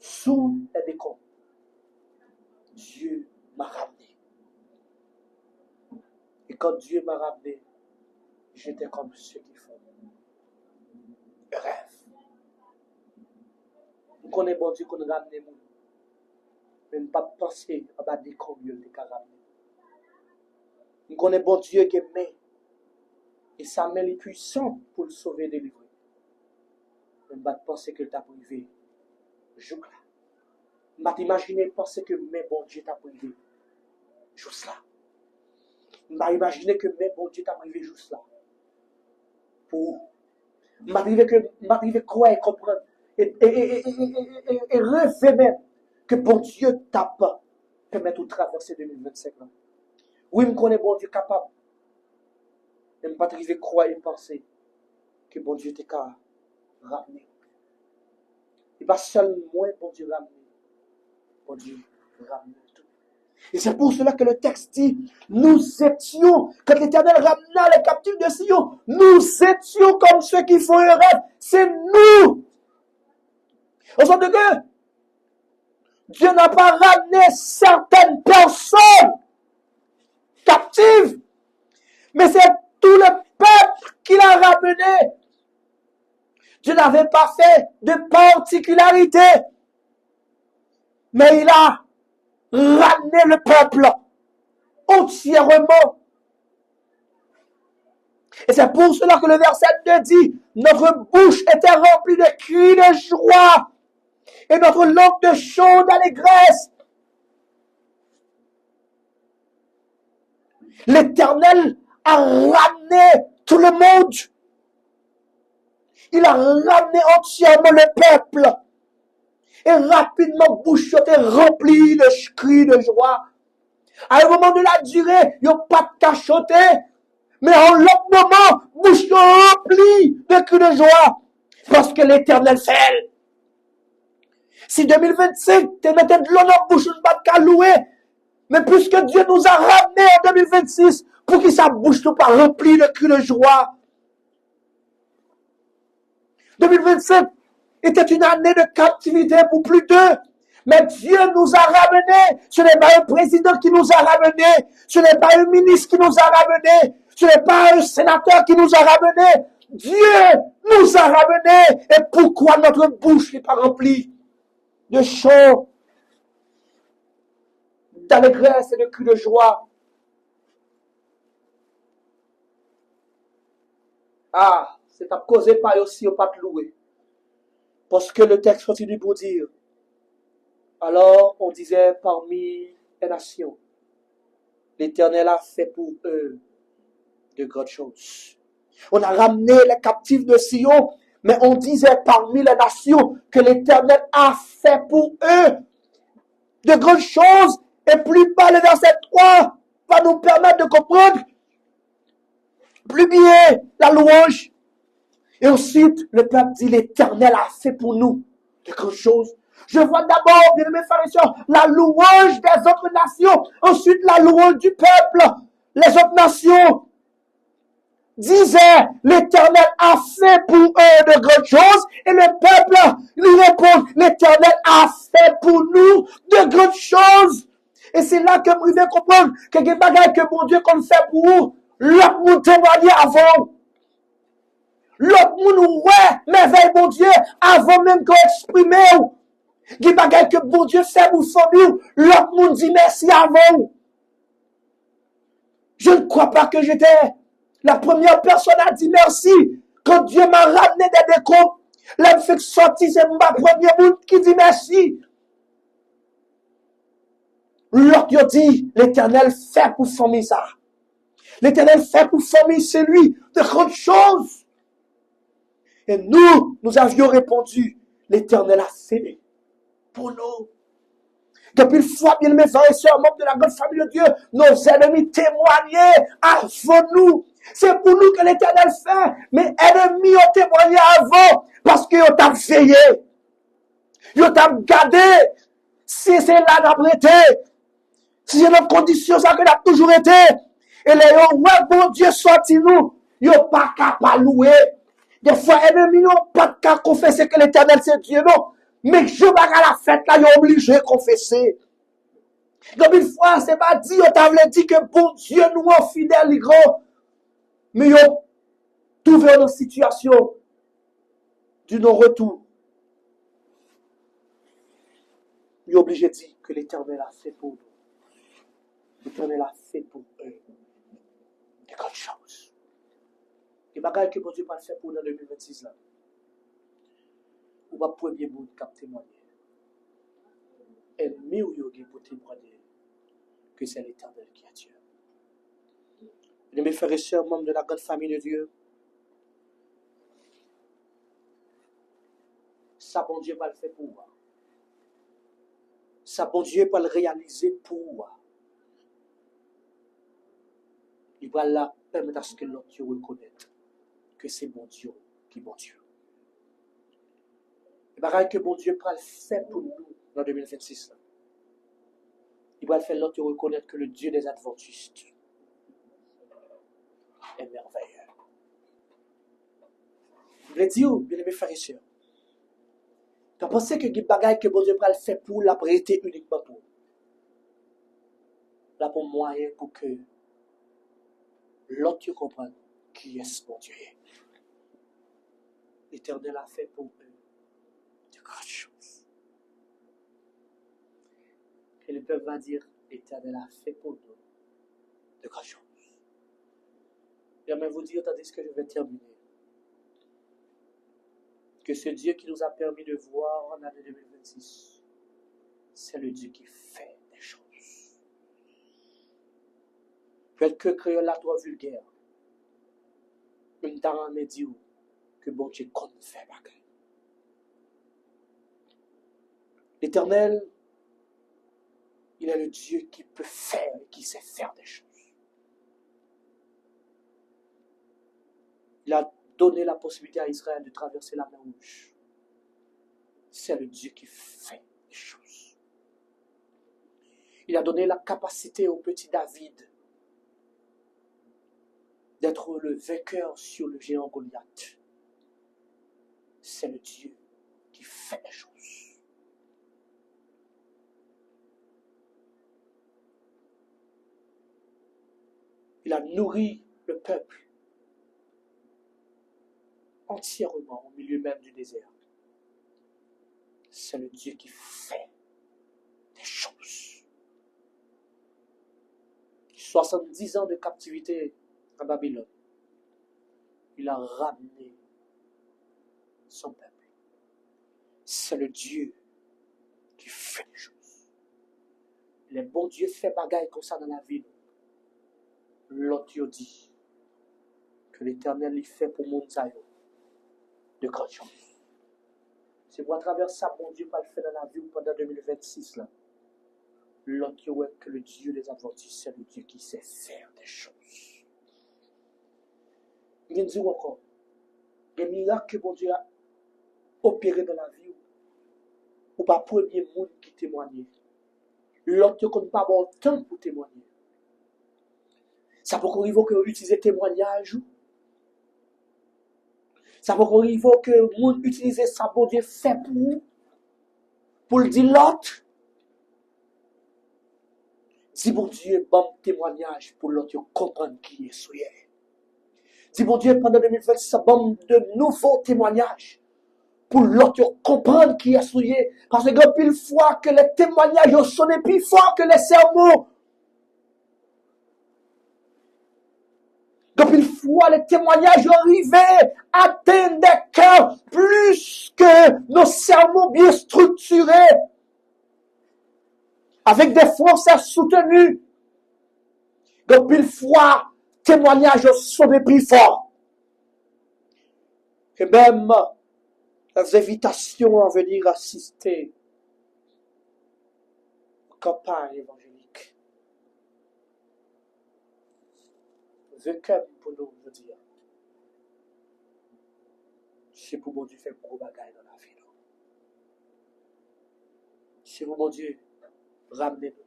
Sous les décombres, Dieu m'a ramené. Et quand Dieu m'a ramené, j'étais comme ceux qui font rêve. Nous connaissons bon Dieu qu'on a ramené nous. Mais ne pas penser à bas des décombres de ramener. Nous connaissons bon Dieu qui est main. Et sa main est puissante pour le sauver et délivrer. Mais ne pas penser que t'a privé. Joue là. Ne pas imaginer penser que mais bon Dieu t'a privé. Juste là. Ne pas imaginer que mais bon Dieu t'a privé juste là. Pour. Ne pas arriver croire et comprendre. Et rêver même que bon Dieu t'a pas permettre de traverser 2025 là. Oui, je connais bon Dieu capable. Je ne pas arriver croire et penser que bon Dieu t'est capable de ramener. Et pas seulement bon Dieu ramener. Bon Dieu ramener tout. Et c'est pour cela que le texte dit, nous étions, quand l'Éternel ramena les captifs de Sion, nous étions comme ceux qui font un rêve. C'est nous. En sorte que Dieu n'a pas ramené certaines personnes captives, mais c'est tout le peuple qui l'a ramené. Dieu n'avait pas fait de particularité, mais il a ramené le peuple entièrement. Et c'est pour cela que le verset 2 dit, notre bouche était remplie de cris de joie et notre langue de chants d'allégresse. L'Éternel a ramené tout le monde. Il a ramené entièrement le peuple. Et rapidement, bouche était remplie de cris de joie. À un moment de la durée, il n'y a pas de cachoté. Mais en l'autre moment, bouche remplie de cris de joie. Parce que l'Éternel fait. Si 2025, tu mettais de l'eau dans la bouche, on ne va pas louer. Mais puisque Dieu nous a ramenés en 2026, pour que sa bouche ne soit pas remplie de cris de joie. 2027 était une année de captivité pour plus d'eux. Mais Dieu nous a ramenés. Ce n'est pas un président qui nous a ramenés. Ce n'est pas un ministre qui nous a ramenés. Ce n'est pas un sénateur qui nous a ramenés. Dieu nous a ramenés. Et pourquoi notre bouche n'est pas remplie de chants, d'allégresse et de cris de joie? Ah, c'est à causer par aussi au pas de louer. Parce que le texte continue pour dire, alors on disait parmi les nations, L'Éternel a fait pour eux de grandes choses. On a ramené les captifs de Sion, mais on disait parmi les nations que l'Éternel a fait pour eux de grandes choses. Et plus bas, le verset 3 va nous permettre de comprendre plus bien la louange. Et ensuite, le peuple dit, l'Éternel a fait pour nous de grandes choses. Je vois d'abord, bien mes frères et sœurs, la louange des autres nations. Ensuite, la louange du peuple. Les autres nations disaient, l'Éternel a fait pour eux de grandes choses. Et le peuple lui répond, l'Éternel a fait pour nous de grandes choses. Et c'est là que vous devez comprendre que les bagages que mon Dieu qu'on fait pour vous, l'autre nous témoignait avant. L'autre nous, ouais, merveille, mon Dieu, avant même qu'on exprime. Les bagages que mon Dieu fait pour famille, l'autre nous dit merci avant. Je ne crois pas que j'étais la première personne à dire merci quand Dieu m'a ramené des décombres. Là, me fait sortir, c'est ma première monde qui dit merci. L'autre dit, l'Éternel fait pour famille ça. L'Éternel fait pour famille, c'est lui, de grandes choses. Et nous avions répondu, l'Éternel a fait pour nous. Depuis le fois, bien mes frères et sœurs, membres de la grande famille de Dieu, nos ennemis témoignaient avant nous. C'est pour nous que l'Éternel fait. Mais ennemis ont témoigné avant parce qu'ils ont veillé. Ils ont gardé. Si c'est là d'avoir été, si c'est notre condition, ça que n'a toujours été. Et les gens, ouais, bon Dieu, sorti nous. Ils n'ont pas qu'à louer. Des fois, ennemis n'ont pas qu'à confesser que l'Éternel c'est Dieu, non. Mais je vais à la fête là, ils sont obligés de confesser. Comme une fois, c'est pas dit, on t'avait dit que bon Dieu nous est fidèle et grand. Mais ils ont trouvé une situation du non-retour. Ils sont obligés de dire que l'Éternel a fait pour nous. L'Éternel a fait pour eux de grandes choses. Les bagages que bon Dieu va faire pour nous en 2026 là. Ou pas premier monde qui a témoigné. Ennemi ou yogi pour témoigner que c'est l'Éternel qui a Dieu. Et mes frères et sœurs, membres de la grande famille de Dieu, ça bon Dieu va le faire pour moi. Ça bon Dieu va le réaliser pour moi. Il va là permettre à ce que l'autre reconnaisse que c'est bon Dieu qui est bon Dieu. Et pareil que bon Dieu va le faire pour nous en 2026. Là. Il va le faire l'autre reconnaître que le Dieu des Adventistes est merveilleux. Je voulais dire, bien aimés frères et sœurs, tu as pensé que les bagages que bon Dieu va le faire pour la prêter uniquement pour là pour moyen pour que l'autre comprenne qui est ce bon Dieu. L'Éternel a fait pour eux de grandes choses. Et le peuple va dire, l'Éternel a fait pour nous de grandes choses. J'aimerais vous dire, tandis que je vais terminer, que ce Dieu qui nous a permis de voir en année 2026, c'est le Dieu qui fait des choses. Quelques créoles à toi vulgaires, une dame me dit que bon Dieu compte faire bagaille. L'Éternel, il est le Dieu qui peut faire et qui sait faire des choses. Il a donné la possibilité à Israël de traverser la mer Rouge. C'est le Dieu qui fait des choses. Il a donné la capacité au petit David d'être le vainqueur sur le géant Goliath. C'est le Dieu qui fait des choses. Il a nourri le peuple entièrement au milieu même du désert. C'est le Dieu qui fait des choses. 70 ans de captivité à Babylone. Il a ramené son peuple. C'est le Dieu qui fait des choses. Les bons dieux fait bagaille comme ça dans la vie. l'autre yo dit que l'Éternel il fait pour mon zayo de grandes choses. C'est pour à travers ça, mon Dieu, va le faire dans la vie pendant 2026 là. L'autre yo ouais que le Dieu des Adventistes, c'est le Dieu qui sait faire des choses. Il dit encore, des miracles que mon Dieu a opéré dans la vie, ou pas premier monde qui témoigne. L'autre yo compte pas bon temps pour témoigner. Ça peut arriver que utiliser témoignage. Ça peut arriver que le monde utilise ça bon Dieu fait pour le dire l'autre. Si bon Dieu bon témoignage pour l'autre comprendre qui est souillé. Si bon Dieu pendant 2026 ça bon de nouveaux témoignages pour l'autre comprendre qui est souillé. Parce que pile fois que les témoignages sont plus forts que les sermons. Depuis une fois, les témoignages arrivaient à atteindre des cœurs plus que nos sermons bien structurés, avec des français soutenus. Depuis une fois, témoignages sont des plus forts. Et même les invitations à venir assister aux campagnes évangéliques. Vécu pour nous, je veux dire. C'est pour mon Dieu faire gros bagaille dans la vie. C'est pour mon Dieu ramener nous.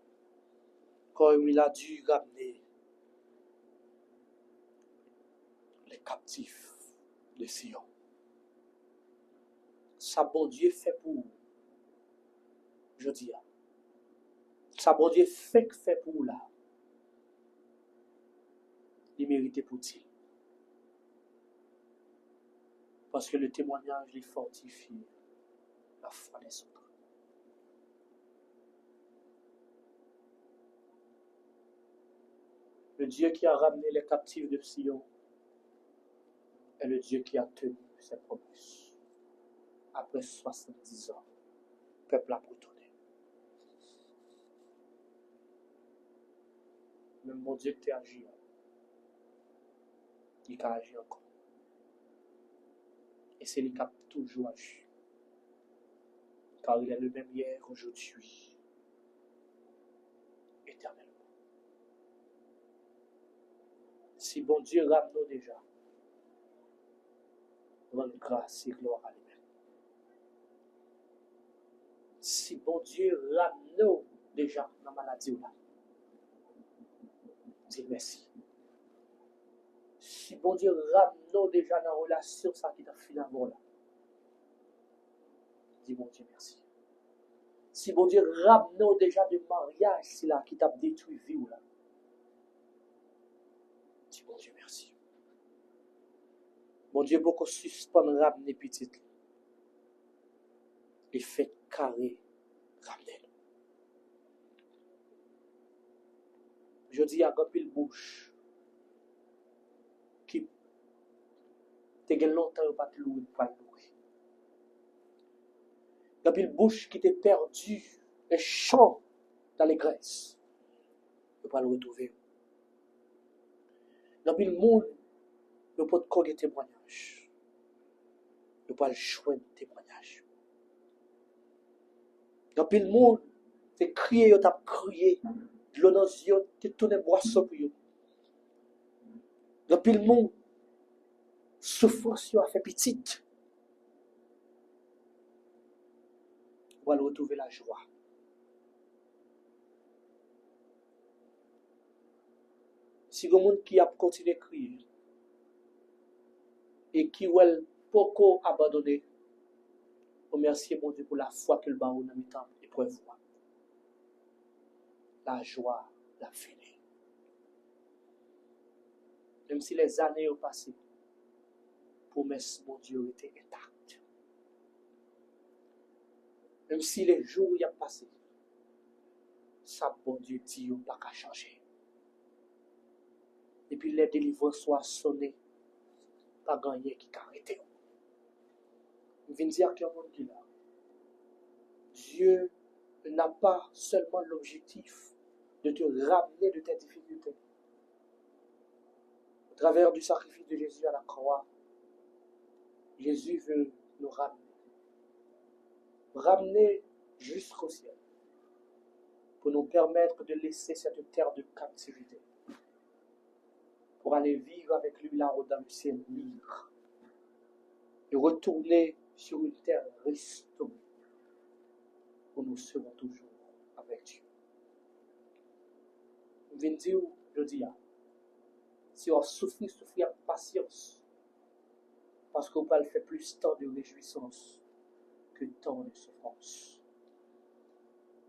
Comme il a dû ramener les captifs de Sion. Ça, bon Dieu fait pour vous. Je dis. Ça, bon Dieu fait pour vous là. Il méritait pour dire. Parce que le témoignage les fortifie la foi des autres. Le Dieu qui a ramené les captifs de Sion est le Dieu qui a tenu ses promesses. Après 70 ans, le peuple a retourné. Même mon Dieu qui a agi, il a agi encore. Et c'est lui qui a toujours agi. Car il est le même hier, aujourd'hui, éternellement. Si bon Dieu ramène déjà, rendre grâce et gloire à lui-même. Si bon Dieu ramène déjà dans la maladie là, dis merci. Si bon Dieu ramène déjà dans la relation ça qui t'a fini avant là, dis bon Dieu merci. Si bon Dieu ramène déjà de mariage si là qui t'a détruit vie là, dis bon Dieu merci. Bon Dieu beaucoup suspendre ramener petite. Et fait carré ramener. Je dis à Gopil bouche qui te gen longtemps pas te louer pas louer. Gopil bouche qui t'est perdu les champs dans les graisses. Ne pas le retrouver. Gopil monde ne peut pas te témoignage. Ne pas le choix de témoignage. Gopil monde te crier yo t'a crié. L'eau dans les yeux, tu tournes boisson pour eux. Depuis le monde, souffrance a fait petite. On va retrouver la joie. Si le monde qui a continué à crier et qui a beaucoup abandonné, remerciez mon Dieu pour la foi que le baron a mis en épreuve. La joie, la fini. Même si les années ont passé, promesse mon Dieu était intacte. Même si les jours y ont passé, ça bon Dieu dit pas qu'à changer. Et puis les délivrances soient sonnées, pas gagné qui a arrêté. Je viens dire que monde qui là. Dieu n'a pas seulement l'objectif de te ramener de tes difficultés. travers du sacrifice de Jésus à la croix, Jésus veut nous ramener jusqu'au ciel, pour nous permettre de laisser cette terre de captivité, pour aller vivre avec lui là-haut dans le ciel libre, et retourner sur une terre restaurée, où nous serons toujours avec Dieu. Je viens de dire, je dis, si on souffre avec patience, parce qu'on peut faire plus de temps de réjouissance que de temps de souffrance.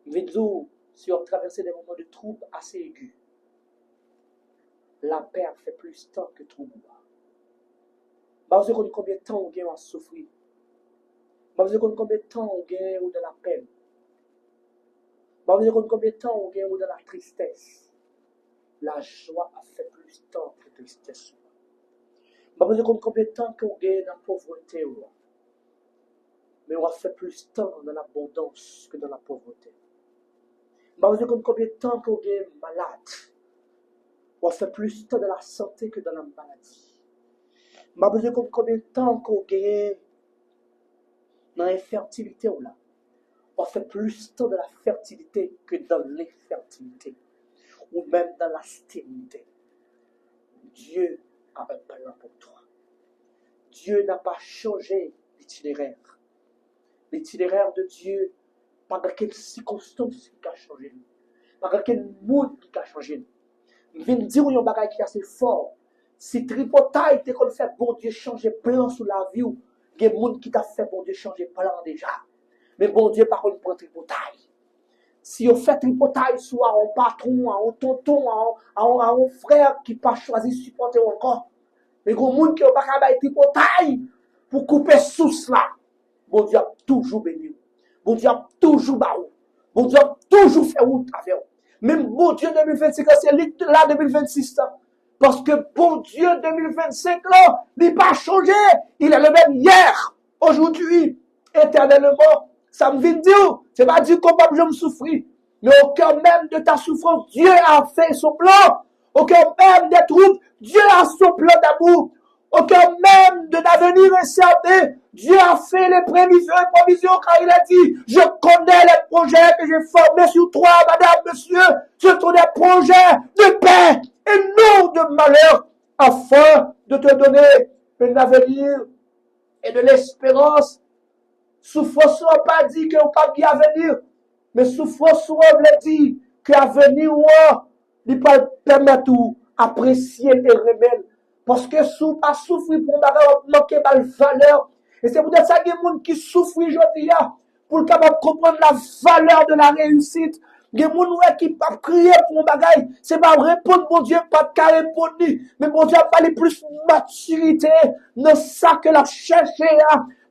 Je viens de dire, si on traverse des moments de troubles assez aigus, la paix fait plus de temps que trouble. Vous savez combien de temps on gagne à souffrir. Vous savez combien de temps on gagne dans la peine. Vous savez combien de temps on gagne dans la tristesse. La joie a fait plus de temps que la tristesse. Vous savez combien de temps on gagne dans la pauvreté. Mais on a fait plus de temps dans l'abondance que dans la pauvreté. Vous savez combien de temps on gagne malade. On a fait plus de temps dans la santé que dans la maladie. M'a besoin de combien de temps qu'on gagne dans l'infertilité ou là. On fait plus de temps dans la fertilité que dans l'infertilité. Ou même dans la stérilité. Dieu a un plan pour toi. Dieu n'a pas changé l'itinéraire. L'itinéraire de Dieu, pas dans quelle circonstance qui a changé. Pas dans quel monde qui a changé. Je viens de dire un bagage qui est assez fort. Si tripotaille te qu'on fait bon Dieu changer plan sur la vie, il y a des gens qui t'a fait bon Dieu changer plan déjà. Mais bon Dieu par contre prend tripotaille. Si on fait tripotaille sur un patron, un tonton, un frère qui pas choisi supporter encore. Mais il y a des gens qui n'ont pas fait tripotaille pour couper sous là. Bon Dieu a toujours béni. Bon Dieu a toujours baou. Bon Dieu a toujours fait route avec vous. Même bon Dieu 2025, c'est là 2026. Parce que bon Dieu 2025, là, il n'a pas changé. Il est le même hier, aujourd'hui, éternellement. Ça me vient de dire, c'est pas dire comment je me souffrir. Mais au cœur même de ta souffrance, Dieu a fait son plan. Au cœur même des troubles, Dieu a son plan d'amour. Au cœur même de l'avenir incertain, Dieu a fait les prévisions et provisions car il a dit, je connais les projets que j'ai formés sur toi, madame, monsieur. Ce sont des projets de paix et non de malheur afin de te donner un avenir et de l'espérance. Souffrance n'a pas dit qu'on pas bien avenir, mais souffrance veut dire que l'avenir il peut permettre d'apprécier les remèdes. Parce que si vous pas souffrir pour manquer de valeur, et c'est peut-être ça qu'il y a des gens qui souffrent aujourd'hui pour capable comprendre la valeur de la réussite. Il y a des gens qui peuvent crier pour un bagage. C'est pas répondre, bon Dieu, pas de carré répondre, mais bon Dieu a parlé plus de maturité dans ça que la chercher.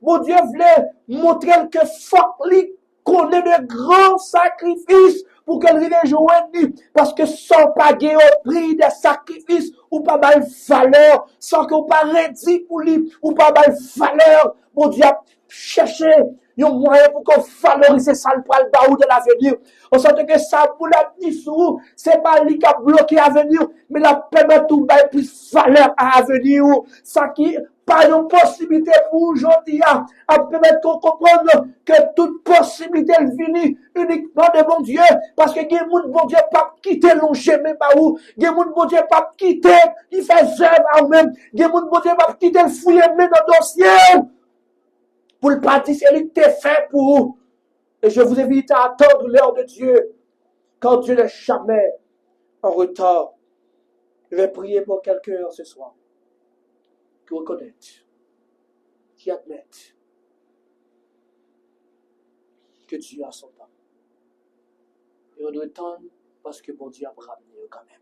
Bon Dieu voulait montrer que faut lui connaît de grands sacrifices pour qu'elle vienne joindre, parce que sans pas gagner au prix des sacrifices, ou pas mal valeur, sans qu'on pas rédit pour lui, ou pas mal valeur, mon Dieu, chercher un moyen pour qu'on valorise ça le poil baou de l'avenir. On sent que ça, pour la dissous, c'est pas lui qui a bloqué l'avenir, mais la permet tout bail plus valeur à l'avenir. Ça qui, pas une possibilité pour aujourd'hui, à permettre qu'on comprenne que toute possibilité elle finit uniquement de bon Dieu, parce que il bon Dieu pas quitter l'on chemin par où, il bon Dieu pas quitter, il fait œuvre à même, il bon Dieu pas quitter le fouiller mais dans le dossier, pour le parti, c'est lui qui est fait pour vous. Et je vous invite à attendre l'heure de Dieu, quand Dieu n'est jamais en retard. Je vais prier pour quelqu'un ce soir, qui reconnaît, qui admet que Dieu a son temps. Et on doit attendre parce que bon Dieu a ramené quand même.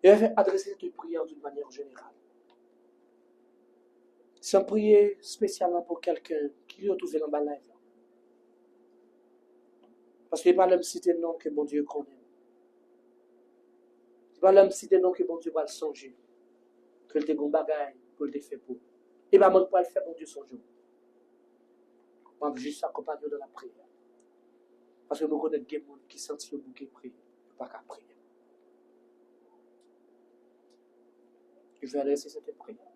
Et je vais adresser cette prière d'une manière générale. Sans prier spécialement pour quelqu'un qui est trouvé dans ma life. Parce que ce n'est pas l'homme cité le nom que bon Dieu connaît. Ce n'est pas l'homme cité le nom que bon Dieu va le songer. Que le te gon bagaille pour le faire pour. Et pas moi pour le faire bon Dieu son jour. Moi juste accompagner dans la prière. Parce que nous connaissons des gens qui sentent le bouquet prier, pas qu'à prier. Je vais adresser cette prière.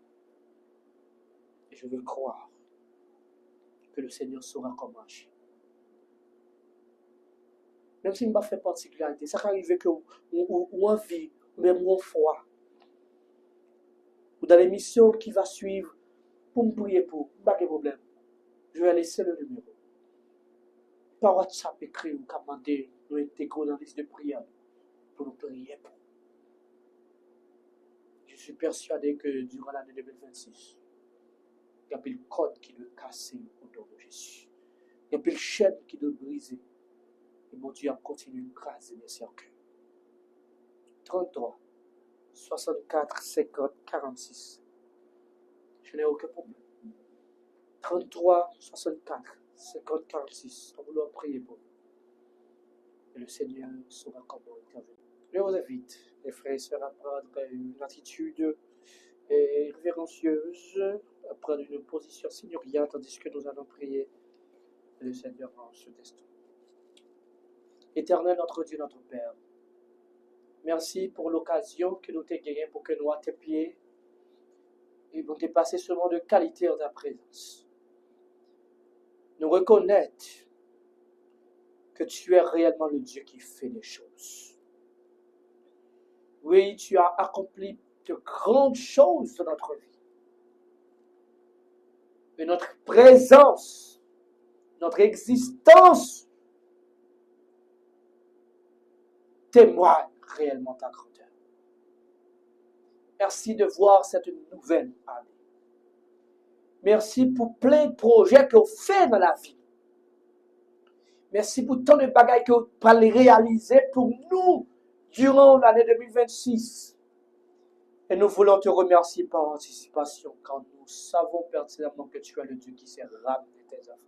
Et je veux croire que le Seigneur saura comment agir. Même s'il ne m'a pas fait particularité, ça peut arriver que ou en vie, ou même en foi, ou dans l'émission qui va suivre, pour me prier pour, pas de problème. Je vais laisser le numéro. Par WhatsApp, écrit ou commander, nous intégrer dans la liste de prière pour nous prier pour. Je suis persuadé que durant l'année 2026, il y a plus de code qui doit casser autour de Jésus. Il y a plus de chaîne qui doit briser. Et mon Dieu a continué de craser les cercueils. 33, 64, 50, 46. Je n'ai aucun problème. 33, 64, 50, 46. On vouloir prier pour vous. Et le Seigneur saura comment intervenir. Je vous invite, les frères et sœurs, à prendre une attitude révérencieuse, à prendre une position seigneuriale, tandis que nous allons prier. Et le Seigneur en ce destin. Éternel, notre Dieu, notre Père, merci pour l'occasion que nous t'ai gagnée pour que nous, à tes pieds, et nous dépasser ce moment de qualité en ta présence. Nous reconnaître que tu es réellement le Dieu qui fait les choses. Oui, tu as accompli de grandes choses dans notre vie. Et notre présence, notre existence témoigne réellement ta grandeur. Merci de voir cette nouvelle année. Merci pour plein de projets que vous faites dans la vie. Merci pour tant de bagages que vous allez réaliser pour nous durant l'année 2026. Et nous voulons te remercier par anticipation, car nous savons pertinemment que tu es le Dieu qui s'est ramené tes enfants.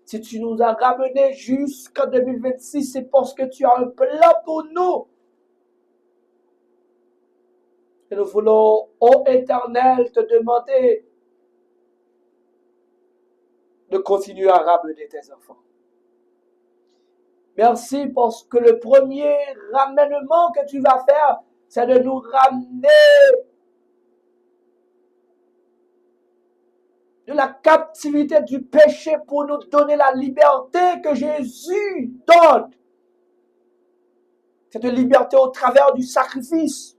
Si tu nous as ramenés jusqu'en 2026, c'est parce que tu as un plan pour nous. Et nous voulons, ô Éternel, te demander de continuer à ramener tes enfants. Merci parce que le premier ramènement que tu vas faire, c'est de nous ramener de la captivité du péché pour nous donner la liberté que Jésus donne. Cette liberté au travers du sacrifice,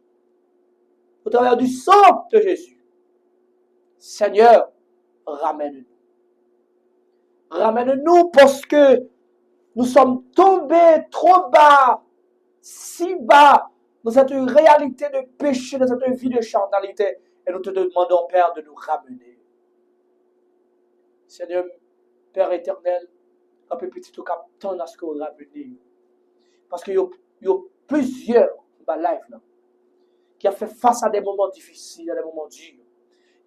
au travers du sang de Jésus. Seigneur, ramène-nous. Ramène-nous parce que nous sommes tombés trop bas, si bas, dans cette réalité de péché, dans cette vie de charnalité. Et nous te demandons, Père, de nous ramener. Seigneur, Père éternel, un peu petit tout cap, tant à ce que vous ramenez. Parce qu'il y a plusieurs dans la life là, qui a fait face à des moments difficiles, à des moments durs.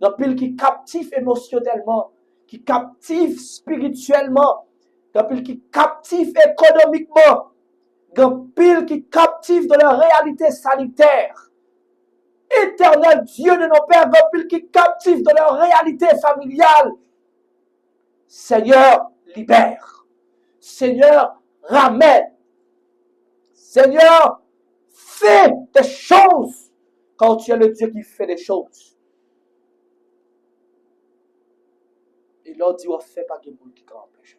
Il y a pile qui captive émotionnellement, qui captive spirituellement, il y a pile qui captive économiquement, il y a pile qui captive dans leur réalité sanitaire. Éternel Dieu de nos pères, il y a pile qui captive dans leur réalité familiale. Seigneur, libère. Seigneur, ramène. Seigneur, fais des choses quand tu es le Dieu qui fait des choses. Et l'autre dit, on ne fait pas de monde qui grand péché.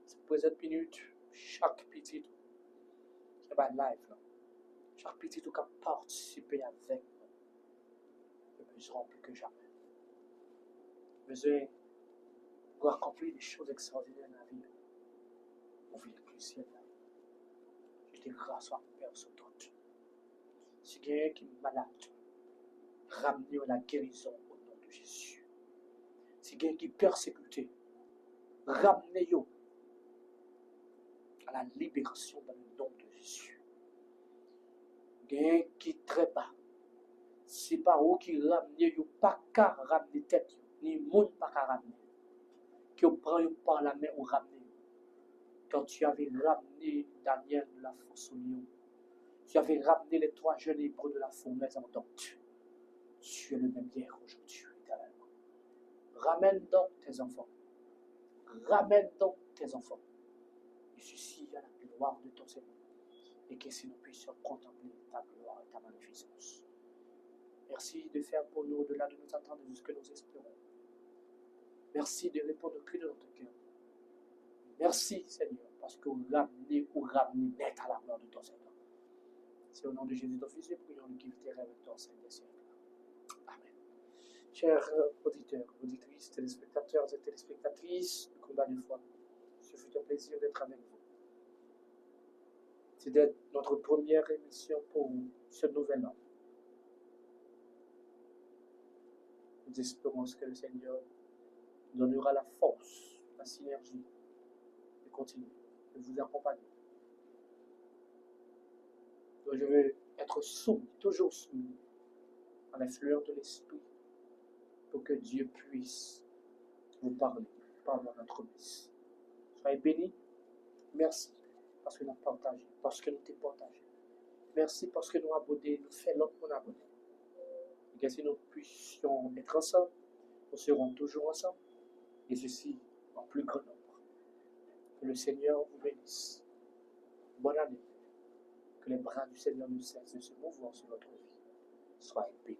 C'est pour cette minute, chaque petit, c'est pas live là. Chaque petit qui a participé avec nous, est plus rempli que jamais. Besoin pour accomplir des choses extraordinaires dans la vie. Ouvrir le ciel là. Je te grâce à Père sur toi. Si quelqu'un qui est malade, ramenez la guérison au nom de Jésus. Si quelqu'un qui est persécuté, ramenez-le à la libération dans le nom de Jésus. Quelqu'un qui est très bas, c'est pas vous qui ramenez, pas qu'à ramener tête, ni monde pas qu'à ramener. Qui vous prend par la main ou ramener. Quand tu avais ramené Daniel de la fosse au lion, tu avais ramené les 3 jeunes hébreux de la fournaise ardente. Tu es le même hier, aujourd'hui, éternellement. Ramène donc tes enfants. Ramène donc tes enfants. Et ceci à la gloire de ton Seigneur. Et que si nous puissions contempler ta gloire et ta magnificence. Merci de faire pour nous au-delà de nos attentes de ce que nous espérons. Merci de répondre au cri de notre cœur. Merci, Seigneur, parce que vous ramenez net à la gloire de ton Seigneur. C'est au nom de Jésus, ton Fils, nous prions le qui tes rêves avec ton Seigneur des siècles. Amen. Chers auditeurs, auditrices, téléspectateurs et téléspectatrices du combat de foi, ce fut un plaisir d'être avec vous. C'était notre première émission pour ce nouvel an. Nous espérons que le Seigneur nous donnera la force, la synergie de continuer, de vous accompagner. Donc je veux être soumis, toujours soumis à l'influence de l'Esprit pour que Dieu puisse vous parler par mon entremise. Soyez bénis. Merci parce que nous avons partagé, parce que nous t'avons partagé. Merci parce que nous avons abonné, nous faisons l'autre pour abonné. Et que si nous puissions être ensemble, nous serons toujours ensemble. Et ceci en plus grand nombre. Que le Seigneur vous bénisse. Bonne année. Que les bras du Seigneur ne cessent de se mouvoir sur votre vie. Soyez bénis.